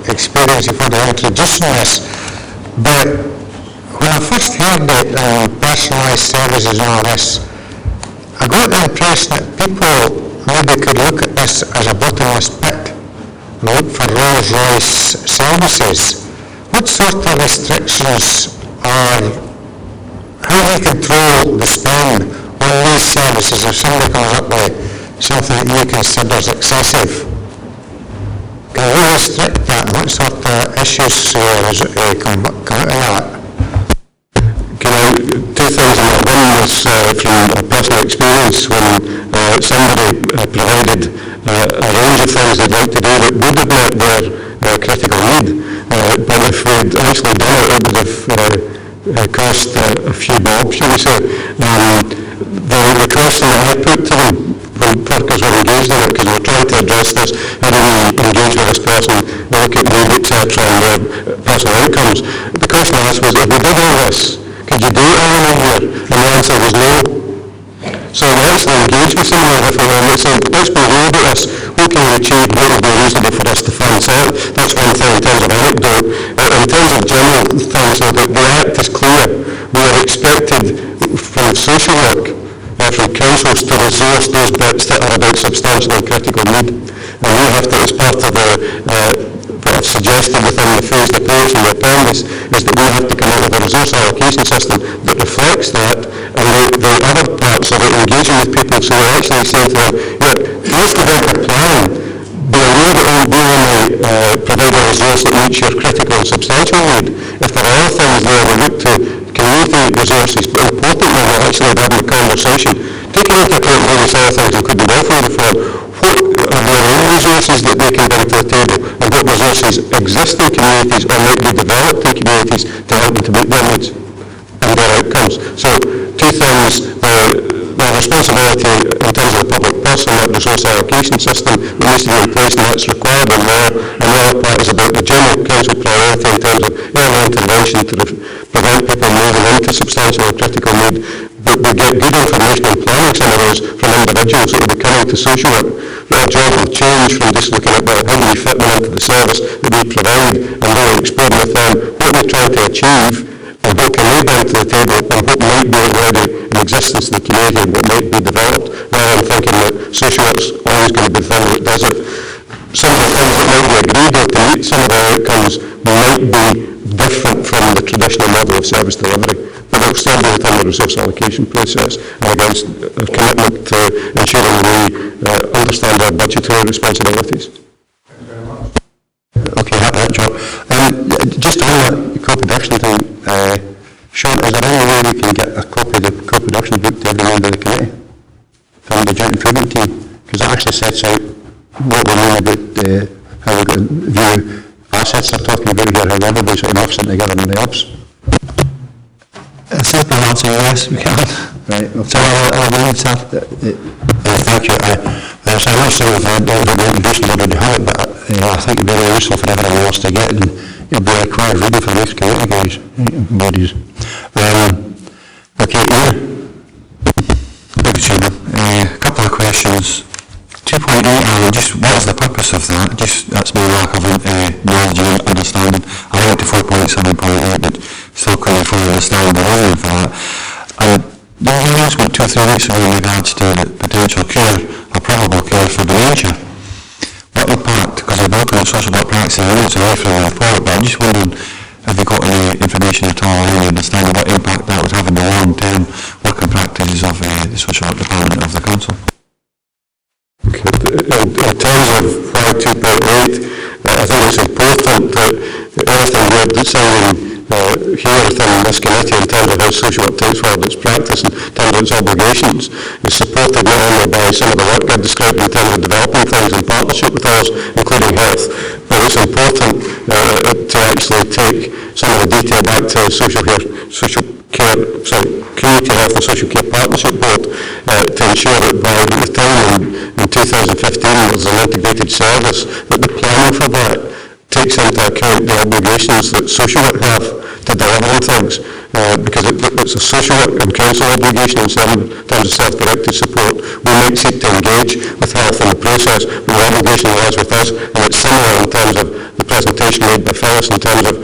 experience you've had of introducing this, but when I first heard it, personalised services and all this, I got the impression that people maybe could look at this as a bottomless pit and look for Rolls-Royce services. What sort of restrictions are, how do you control the spend on these services if somebody comes up with something that you consider as excessive? Can you restrict that? What sort of issues come out of that? Two things in that. One was from personal experience when somebody provided a range of things they'd like to do that would have met their critical need, but if we'd actually done it, it would have cost a few bob, shall we say. The question that I put to them when workers were engaged in it, because we were trying to address this, how do we engage with this person, look at need, etc., and their personal outcomes. The question I asked was, if we did all this, could you do it all in a year? And the answer was no. So we actually engaged with somebody different and said, let's be real about this. What can we achieve? What would be reasonable for us to fund? So that's one thing in terms of anecdote. In terms of general things, so that the Act is clear. We are expected from social work, from councils, to resource those bits that are about substantial and critical need. And we have to, as part of what I've suggested within the phased approach in the appendix, is that we have to come up with a resource allocation system that reflects that, and the other parts of it, engaging with people, so we're actually saying to them, look, let's develop a plan, be aware that we only provide a resource that meets your critical and substantial need. If there are things there, we look to community resources, but importantly, we're actually having a conversation, taking into account all these other things, including welfare reform. What are their own resources that they can bring to the table, and what resources exist in communities or might be developed in communities to help them to meet their needs and their outcomes. So two things, the responsibility in terms of the public purse and that resource allocation system that needs to be in place, and that's required in law. And the other part is about the general council priority in terms of early intervention to prevent people moving into substantial and critical need. But we get good information and planning some of those from individuals that will be coming to social work. Our job will change from just looking at, well, how do we fit them into the service that we provide, and really exploring with them what we're trying to achieve, and what can they bring to the table, and what might be already in existence in the community, and what might be developed, rather than thinking that social work's always going to be the thing that does it. Some of the things that might be agreed with to meet some of the outcomes might be different from the traditional model of service delivery, but they'll still be within the resource allocation process, and against a commitment to ensuring we understand our budgetary responsibilities. Okay, that job. Just on that co-production thing, Sean, is there any way we can get a copy of the co-production book to every member of the committee from the joint improvement team? Because it actually sets out what we mean about how we're going to view assets they're talking about here, how everybody's sort of offsetting together in the ups. A simple answer, yes, we can. Right, okay. So I'll leave that. Thank you. So I'm not sure if the innovation already have it, but I think it'd be very useful for everyone else to get, and it'll be a required reading for these community guys, bodies. Okay, Ian? Thank you, Chairman. A couple of questions. 2.8, just what is the purpose of that? Just that's my lack of knowledge and understanding. I went to 4.7.8, but still couldn't fully understand the reason for that. And the announcement 2 or 3 weeks ago in regards to the potential cure or probable cure for dementia. What impact, because I've been looking at social work practice and it's away from the report, but I'm just wondering, have you got any information at all, any understanding what impact that would have in the long-term working practices of the social work department of the council? Okay. In terms of why 2.8, I think it's important that everything we're deciding here within this committee in terms of how social work takes forward its practice and in terms of its obligations is supported not only by some of the work I've described in terms of developing things in partnership with others, including health, but it's important to actually take some of the detail back to Community Health and Social Care Partnership Board to ensure that by the time in 2015 there's an integrated service, that the planning for that takes into account the obligations that social work have to deliver on things, because it's a social work and council obligation in terms of self-directed support. We might seek to engage with health in the process, but the obligation lies with us, and it's similar in terms of the presentation made by Phyllis in terms of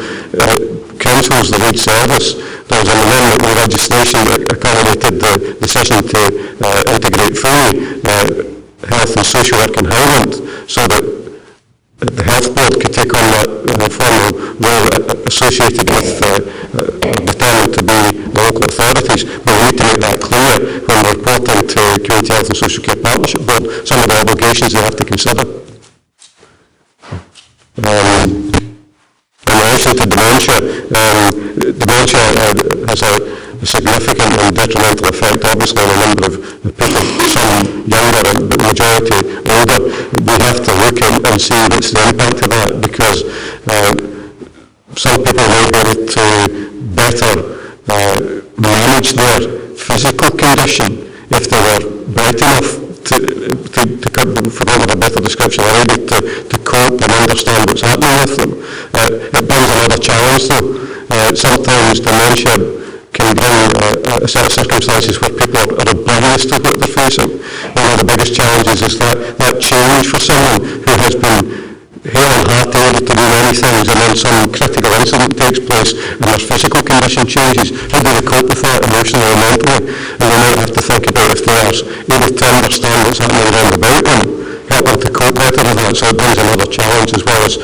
council as the lead service. There was an amendment in legislation that accommodated the decision to integrate fully health and social work in Highland, so that the health board could take on that formal role associated with determined to be the local authorities. But we need to make that clear when we're reporting to Community Health and Social Care Partnership Board some of the obligations they have to consider. In relation to dementia, dementia has a significant and detrimental effect, obviously, on a number of people, some younger, but the majority older. We have to look and see what's the impact of that, because some people may be able to better manage their physical condition if they were bright enough to for want of a better description, are able to cope and understand what's happening with them. It brings another challenge though. Sometimes dementia can bring a set of circumstances where people are oblivious to what they're facing. One of the biggest challenges is that change for someone who has been hale and hearty, able to do many things, and then some critical incident takes place and their physical condition changes. How do they cope with that emotionally or mentally? And they might have to think about if they are able to understand what's happening around about them, help them to cope better with that. So it brings another challenge as well as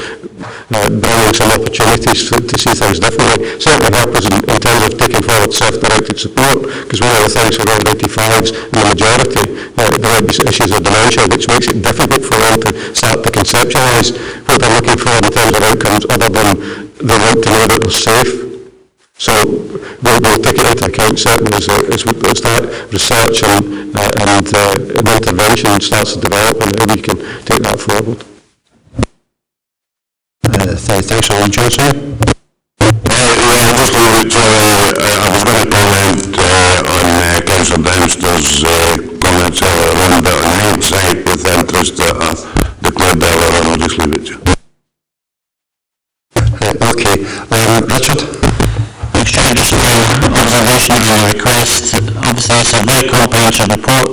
bringing some opportunities to see things differently. Certainly help us in terms of taking forward self-directed support, because one of the things we've identified in the majority, there might be issues of dementia, which makes it difficult for them to start to conceptualise what they're looking for in terms of outcomes, other than they want to know that they're safe. So we'll take it into account certainly as that research and intervention starts to develop, and then we can take that forward. Thanks, Alan. Johnson? I was going to comment on members' comments around that on the outside with interest that I declared that, and I'll just leave it to you. Okay, Richard? Thanks, Chair. Just an observation and a request. Obviously, it's a very comprehensive report.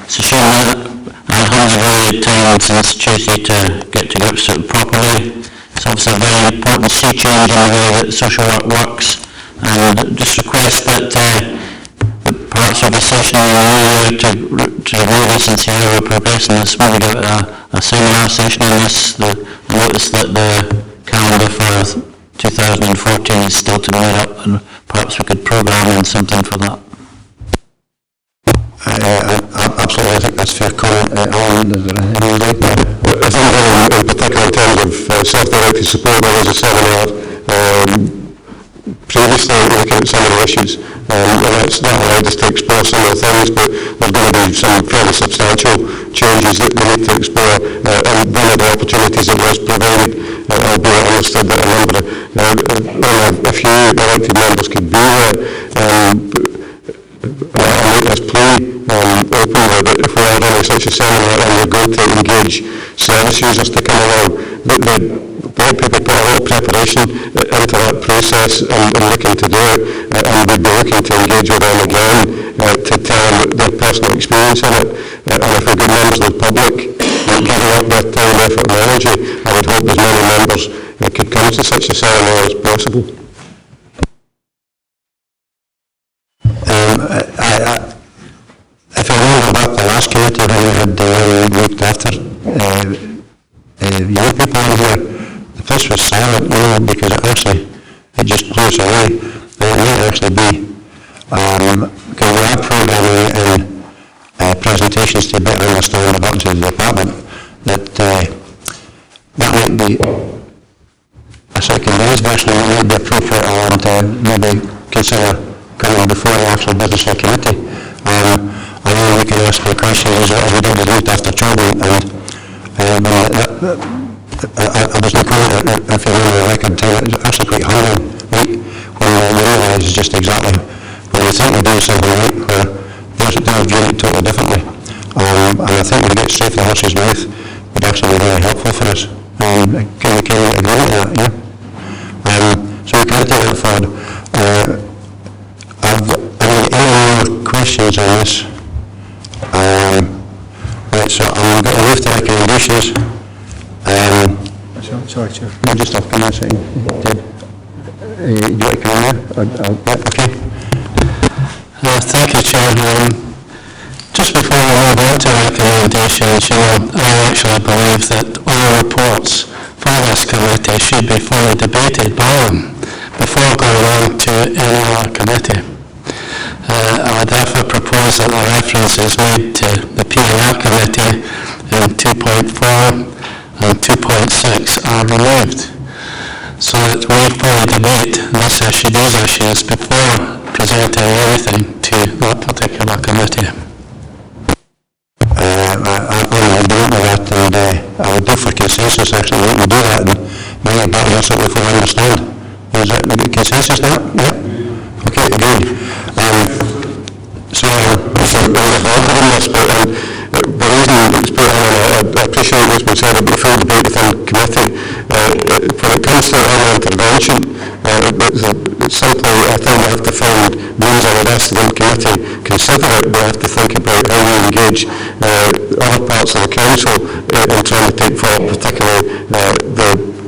It's a shame that Hans really had time since Tuesday to get to grips with it properly. It's obviously a very important sea change in the way that social work works, and just request that perhaps with a session in the new year to review this and see how we're progressing this. Maybe give it a seminar session on this. I noticed that the calendar for 2014 is still to be made up, and perhaps we could program in something for that. Absolutely, I think that's fair comment. Alan, is there anything like that? I think in particular in terms of self-directed support, there was a seminar previously looking at some of the issues. That's not allowed us to explore some of the things, but there's going to be some fairly substantial changes that we need to explore. And one of the opportunities that was provided, albeit understood that a few elected members could be there. I'll make this plea open that if we are running such a seminar and we're going to engage service users to come along, that people put a lot of preparation into that process and looking to do it, and we'd be looking to engage with them again to tell them their personal experience in it. And if we've got members of the public giving up their time, effort and energy, I would hope as many members could come to such a seminar as possible. If I remember back the last committee when we had looked after young people in here, the place was silent, because it just closed away. And it might actually be, because we are programming in presentations to better understand the workings of the department, that might be a second version that might be appropriate, and maybe consider coming before the actual business of committee. I know we can ask the questions as we did with looked after children, and I was looking at it, if you remember the record time, it was actually quite humbling, right, when we realise just exactly when we think we're doing something right, where they're viewing it totally differently. And I think when we get straight from the horse's mouth would actually be very helpful for us. Can we agree with that, yeah? So we can take that forward. Any more questions on this? Right, so I'm going to move to recommendations. Sorry, Chair. No, just off camera, saying, Ted. Do you want to come in there? Okay. Thank you, Chair. Just before we move on to recommendations, I actually believe that all reports for this committee should be fully debated by them before going on to any other committee. I would therefore propose that the references made to the P&R committee in 2.4 and 2.6 are removed, so that we fully debate these issues before presenting everything to that particular committee. I agree with that, and I would go for consensus actually when we do that, and maybe better that's what we fully understand. Is that the consensus now? Yeah? Okay, agreed. So the reason it's put on, I appreciate what's been said about full debate within committee. When it comes to early intervention, it's simply, I think we have to find means of arresting in committee, consider it, we have to think about how we engage other parts of the council in trying to take forward particularly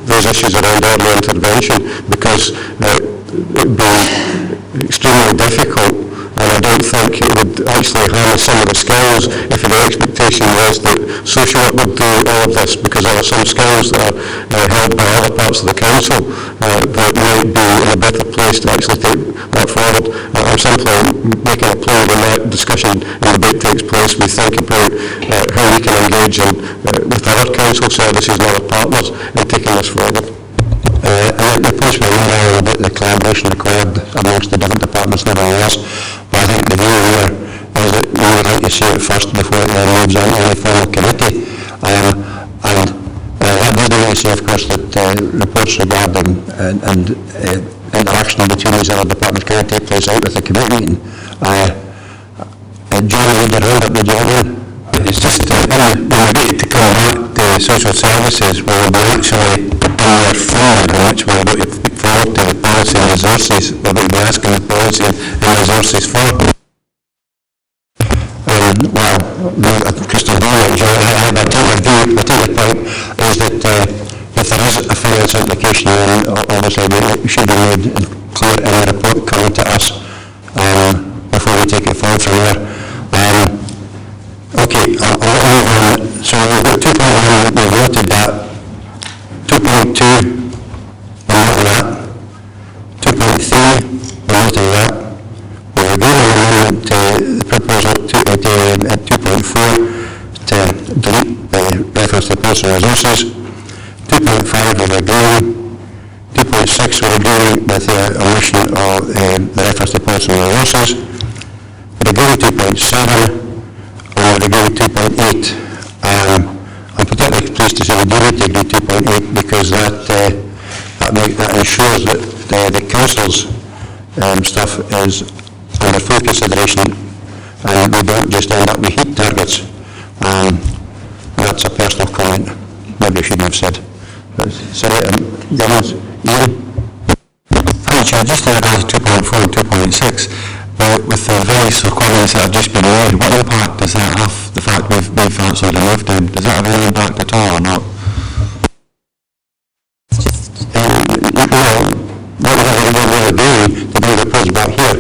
those issues around early intervention, because it would be extremely difficult, and I don't think it would actually harness some of the skills if the expectation was that social work would do all of this, because there are some skills that are held by other parts of the council that might be in a better place to actually take that forward. I'm simply making a plea when that discussion and debate takes place, we think about how we can engage with other council services and other partners in taking this forward. And the post we were about the collaboration required amongst the different departments nevertheless, but I think the view here is that we would like to see it first before it moves on to any formal committee. And that doesn't really say, of course, that reports regarding and interaction between these other departments can take place out with the committee meeting. John, read the roundup, did you want It's just, when we get to come back to social services, we'll be actually on their forward, which we're going to put forward to the policy and resources, we're going to be asking the policy and resources for. Well, Christian Bowler, I take the point is that if there is a financial implication, then obviously it should be made clear in the report coming to us before we take it forward from there. Okay, I'll move on. So we've got 2.1, we've voted that. 2.2, we're voting that. 2.3, we're voting that. We're agreeing on the amendment to the proposal at 2.4 to delete the reference to personal resources. 2.5 we're agreeing. 2.6 we're agreeing with the omission of the reference to personal resources. We're agreeing 2.7 and we're agreeing 2.8. I'm particularly pleased to say we do need to agree 2.8 because that ensures that the council's stuff is under full consideration and we don't just end up with heat targets. That's a personal comment, maybe I shouldn't have said. Sorry, Ian? Thank you, just in regards to 2.4 and 2.6, with the various requirements that have just been read, what impact does that have, the fact we've actually removed them? Does that have any impact at all or not? We're agreeing to bring the report back here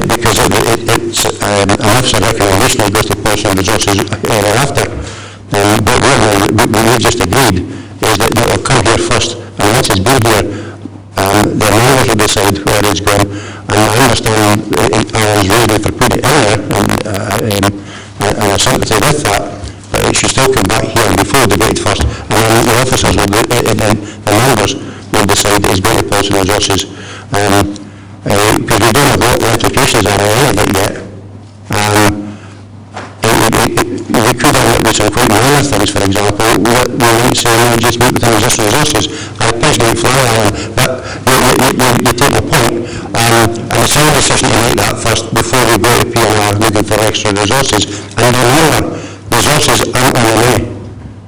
because it's an officer recommendation that goes to personal resources thereafter. But what we just agreed is that it will come here first, and once it's been here, the members will decide where it's going. And I understand Alan's reason for putting it in there, and I sympathy with that, but it should still come back here and be fully debated first, and then the officers will, and then the members will decide it's going to personal resources. Because we don't know what the implications are of any of it yet. We could have looked at some quite minor things, for example, we might say, no, just meet with existing resources. I personally fly on, but you take the point, and it's our decision to make that first before we go to PNR looking for extra resources. And remember, resources aren't on the way.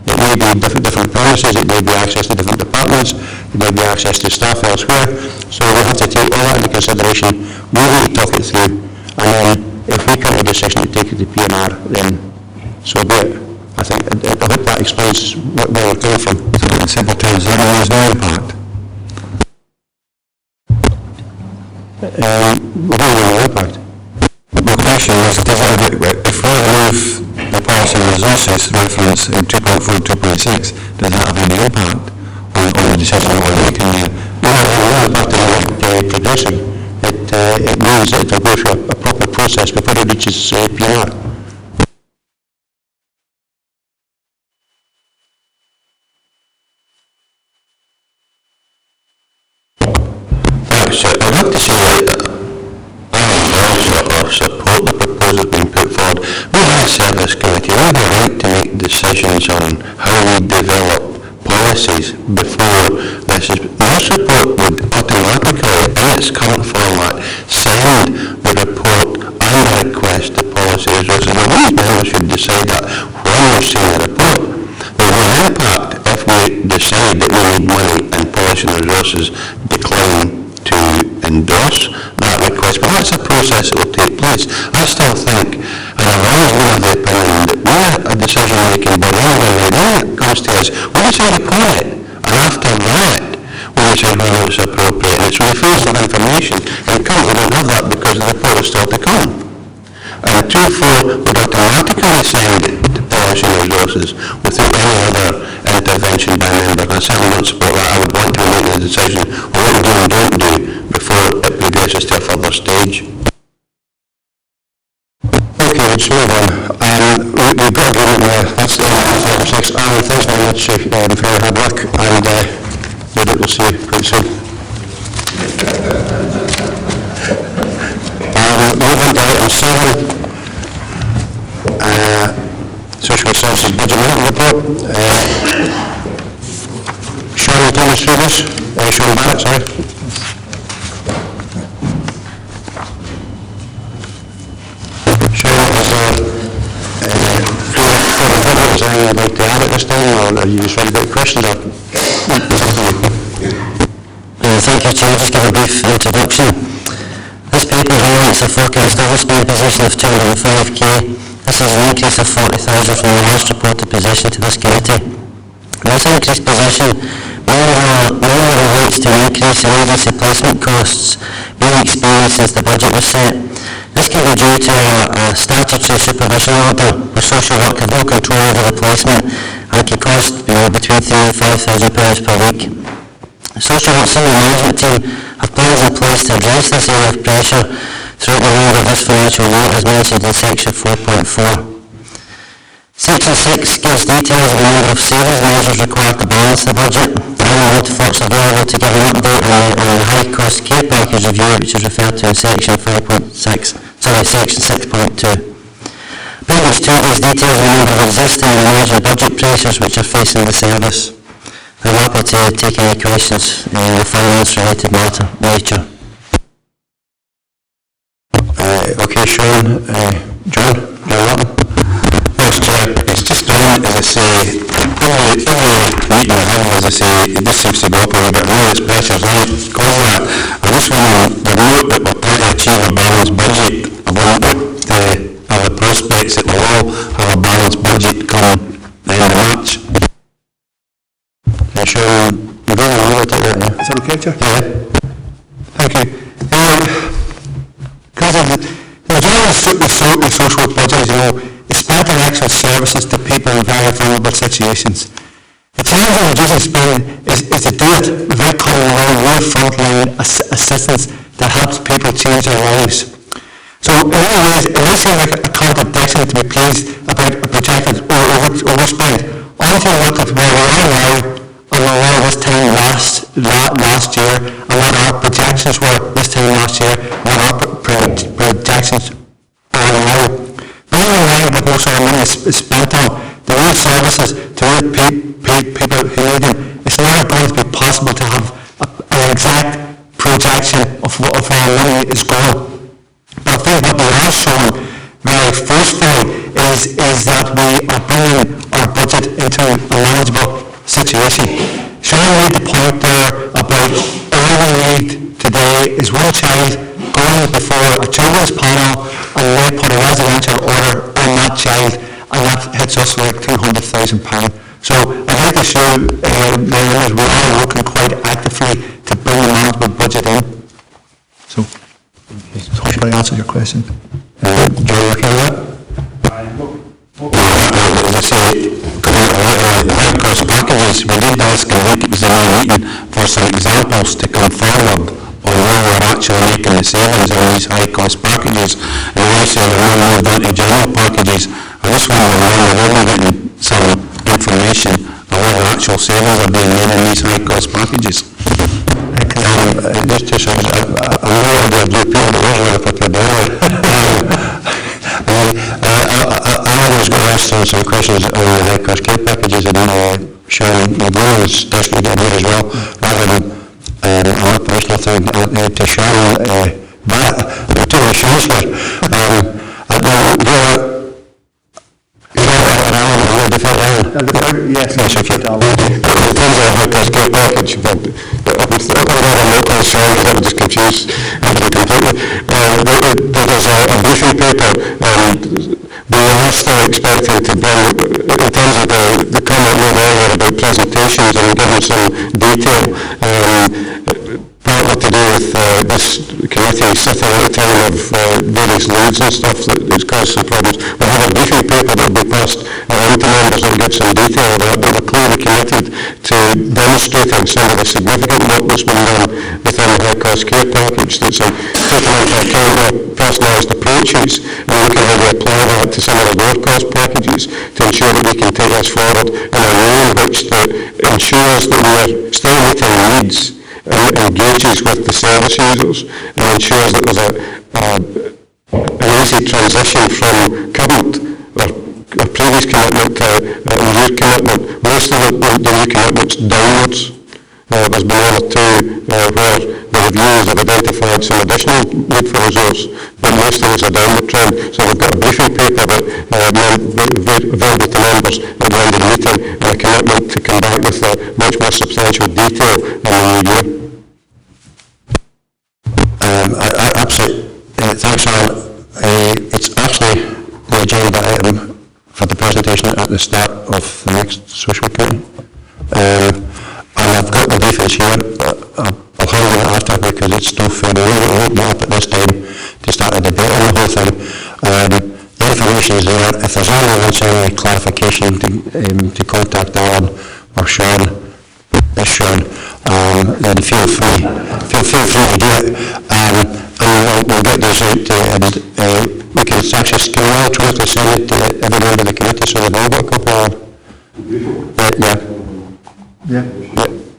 It may be different premises, it may be access to different departments, it may be access to staff elsewhere. So we have to take all that into consideration. We need to talk it through, and then if we come to a decision to take it to PNR, then so be it. I think, I hope that explains where we're coming from. So in simple terms, there is no impact? What do you mean no impact? My question is, if we remove the policy and resources reference in 2.4 and 2.6, does that have any impact on the decision we're making here? No impact on the progressing. It means that it will go through a proper process before it reaches PNR. Thanks. I'd like to say that I support the proposal being put forward. We have a service committee. We have a right to make decisions on how we develop policies before this is... This report would automatically, in its current format, send the report and the request to policy resources. And we members should decide that when we're seeing the report. There's no impact if we decide that we need money and policy and resources decline to endorse that request, but that's a process that will take place. I still think, and I've always been of the opinion that we're a decision-making body, when it comes to us, we decide upon it, and after that, we decide whether it's appropriate, and it's refused of information, and currently we don't have that because the report is still to come. And 2.4 would automatically send it to policy and resources without any other intervention by member. I certainly don't support that. I would want to make the decision on what we do and don't do before it progresses to a further stage. Okay, let's move on. We've got agreement there. That's the end of item 6. Alan, thanks very much for your hard work, and maybe we'll see you quite soon. Moving on to item 7. Social Services Budget Amendment Report. Sean will take us through this. Sean Barrett, sorry. Sean is Are you just ready to get questions up? Thank you, Chair. Just give a brief introduction. This paper highlights a forecast overspend position of 205k. This is an increase of 40,000 from the last reported position to this committee. This increased position mainly relates to an increase in agency placement costs being experienced since the budget was set. This can be due to a statutory supervision order where social work have no control over the placement and can cost between £3,000 and £5,000 per week. Social work senior management team have plans in place to address this area of pressure throughout the remainder of this financial year as mentioned in section 4.4. Section 6 gives details of the number of savings measures required to balance the budget. I am folks available to give an update on the high cost care package review which is referred to in section 6.2. Appendix 2 gives details of the number of existing and emerging budget pressures which are facing the service. I'm happy to take any questions in the finance related nature. Okay, Sean, John Martin. Thanks, Chair. It's just as I say, every meeting we're having, as I say, it just seems to go up a little bit more, there's pressures on it. Because of that, I just want to note that we're trying to achieve a balanced budget. I want to have the prospects that we will have a balanced budget come the end of March. Sean, you're going to want to take that, yeah? Is that okay, Chair? Yeah. Thank you. Because of the general social work budget, it's spent on actual services to people in very vulnerable situations. The challenge of reducing spending is to do it without coming along with frontline assistance that helps people change their lives. So in many ways, it does seem like a contradiction to be pleased about a projected overspend. Honestly, look at where we are now and where we were this time last year, and what our projections were this time last year, and what our projections are now. Being in line with most of our money is spent on the real services to real people who need them. It's never going to be possible to have an exact projection of where our money is going. But I think what we have shown very forcefully is that we are bringing our budget into a manageable situation. Sean made the point there about all we need today is one child going before a children's panel and they put a residential order on that child and that hits us like £200,000. So I'd like to show that we are working quite actively to bring the management budget in. So, hopefully I answered your question. John, okay with that? As I say, the high cost packages, we did ask in the meeting for some examples to come forward on where we're actually making the savings on these high cost packages. And obviously we're now moved into general packages. I just want to remind we're only getting some information on where the actual savings are being made in these high cost packages. Just to show I'm aware of the people that put their dollar. I was going to ask some questions on the high cost care packages and Sean McGowan is definitely getting here as well, rather than a personal thing to Sean, but to the Chancellor. Yes, Yes, okay. In terms of high cost care package, sorry, I just confused everybody completely. There was a briefing paper, we are still expecting to bring, in terms of the comment made earlier about presentations and giving some detail, partly to do with this committee sitting at a time of various leads and stuff that's caused some problems. We have a briefing paper that will be passed around to members that will give some detail of that, but we're clearly committed to demonstrating some of the significant work that's been done within the high cost care package that's taking into account the personalised approaches and looking how we apply that to some of the lower cost packages to ensure that we can take this forward in a way in which that ensures that we are still meeting needs and engages with the service users and ensures that there's an easy transition from current or previous commitment to new commitment. Most of the new commitments downwards. There's been one or two where the reviews have identified some additional need for resource, but most things are downward trend. So we've got a briefing paper that available to members at the end of the meeting, and a commitment to come back with much more substantial detail in the new year. Absolutely. Thanks, Alan. It's actually the agenda item for the presentation at the start of the next social committee. And I've got the briefings here. I'll handle it after because it's stuff and we won't be up at this time to start a debate on the whole thing. The information is there. If there's anyone wants any clarification to contact Alan or Sean, then feel free to do it. And we'll get those out and we can actually electronically send it to every member of the committee so they've all got a copy of it.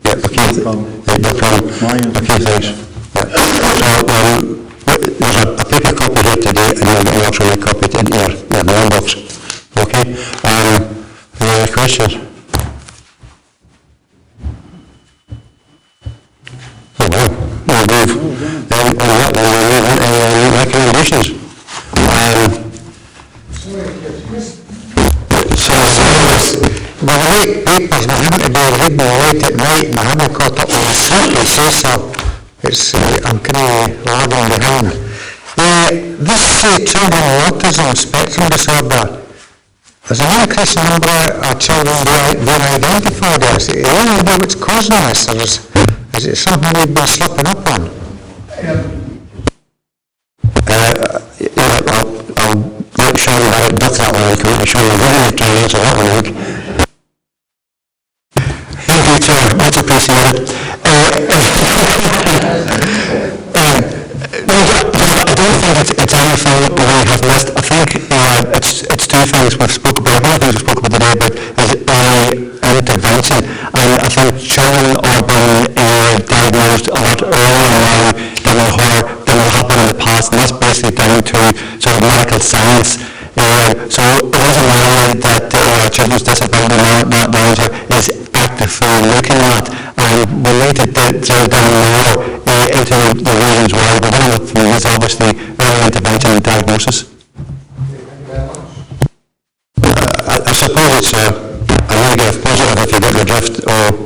Yeah, okay. No problem. Okay, thanks. So, there's a paper copy here today and then an electronic copy in your mailbox. Okay? Any other questions? Oh, wow. We'll move. Then recommendations. The white papers, we haven't been reading late at night, and I haven't caught up with the sleep, you say so. I'm kind of lagging behind. This children with autism spectrum disorder, there's an increasing number of children being identified as. Is there any idea what's causing this, or is it something we've been slipping up on? I'll let Sean duck that one. Sean, I'm going to try and answer that one, I think. Thank you, Chair. Much appreciated. I don't think it's anything that we have missed. I think it's two things we've spoken about. One of the things we spoke about today about is early intervention. And I think children are being diagnosed a lot earlier now than they happened in the past. And that's basically down to sort of medical science. So it wasn't really that Children's Disability Manager is actively looking at, and we need to drill down more into the reasons why, but one of the things is obviously early intervention and diagnosis. I suppose it's a negative positive if you get the drift of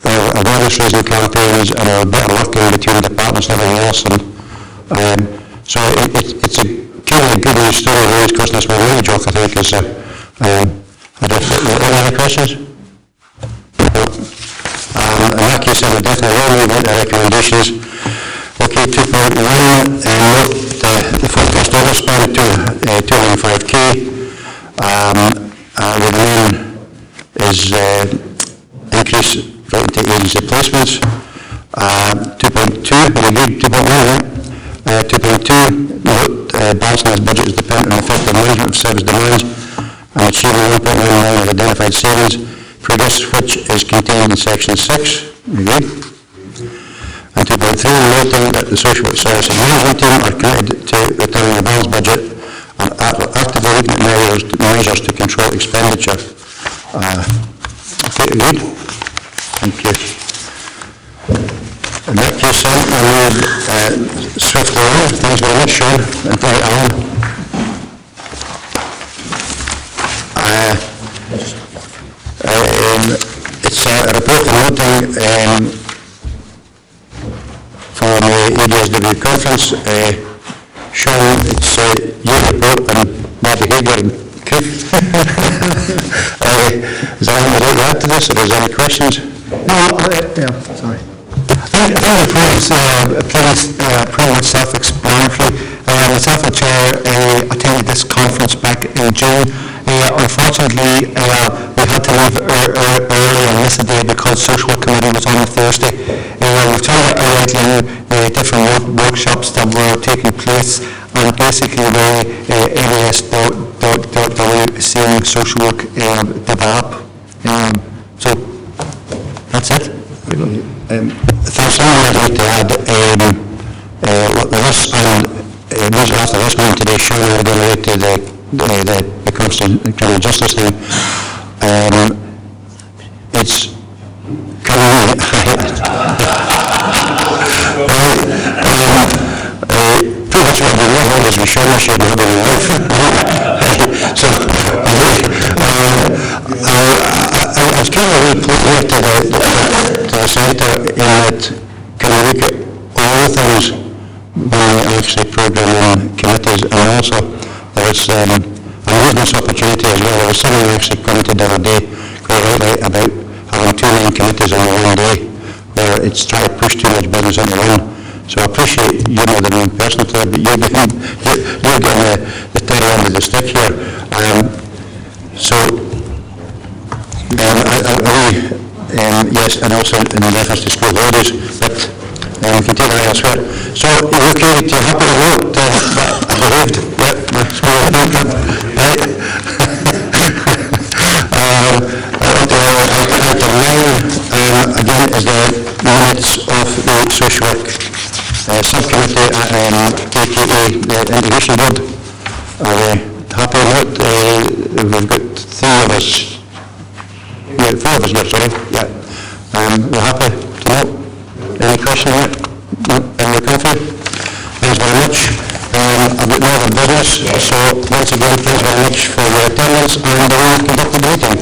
awareness raising campaigns and a bit of working between departments and everything else. And so it's a kind of a good news story really, because that's my main job, I think, is any other questions? In that case, I would definitely will move into recommendations. Okay, 2.1, note the forecast overspend to 205k. The main is increase right into agency placements. 2.2, we agreed 2.1, right? 2.2, note balancing this budget is dependent on effective management of service demands and achieving 1.1 million of identified savings, progress which is contained in section 6. Agreed. And 2.3, noting that the social work services management team are committed to returning a balanced budget and actively looking at measures to control expenditure. Okay, agreed. Thank you. In that case, then, we'll move swiftly on. Thanks very much, Sean, and thank Alan. It's a report noting from the ADSW conference. Sean, it's your report and my behaviour and Keith. Is there anything you'd like to add to this, or is there any questions? No, sorry. I think the report is pretty much self-explanatory. Myself and the Chair attended this conference back in June. Unfortunately, we had to leave early on this day because Social Work Committee was on a Thursday. We've tried to outline different workshops that were taking place, and basically the ADS seeing social work develop. So that's it. Thanks. I'd like to add, this and immediately after this meeting today, Sean and I are going to the criminal justice thing. It's coming be Shauna shared more than your wife. So, I was kind of really put here to the centre in that can I look at all the things being actually programmed in committees, and also there was, I'm using this opportunity as well, there was someone actually commented the other day quite rightly about having too many committees on one day, where it's trying to push too much business into one. So I appreciate you're not the main person for it, but you're getting the tail end of the stick here. Yes, and also in reference to school holidays, but we can take that elsewhere. So, is it okay to happy to vote? I behaved. Yep, that's what I think. Right. Item 9, again, is the minutes of the social work subcommittee, aka the integration board. Are we happy with it? We've got 3 of us. 4 of us here, sorry. Yeah. We're happy to know. Any question on it? No? And we're confident? Thanks very much. I've got no other business, so once again, thanks very much for your attendance, and we'll conduct the meeting.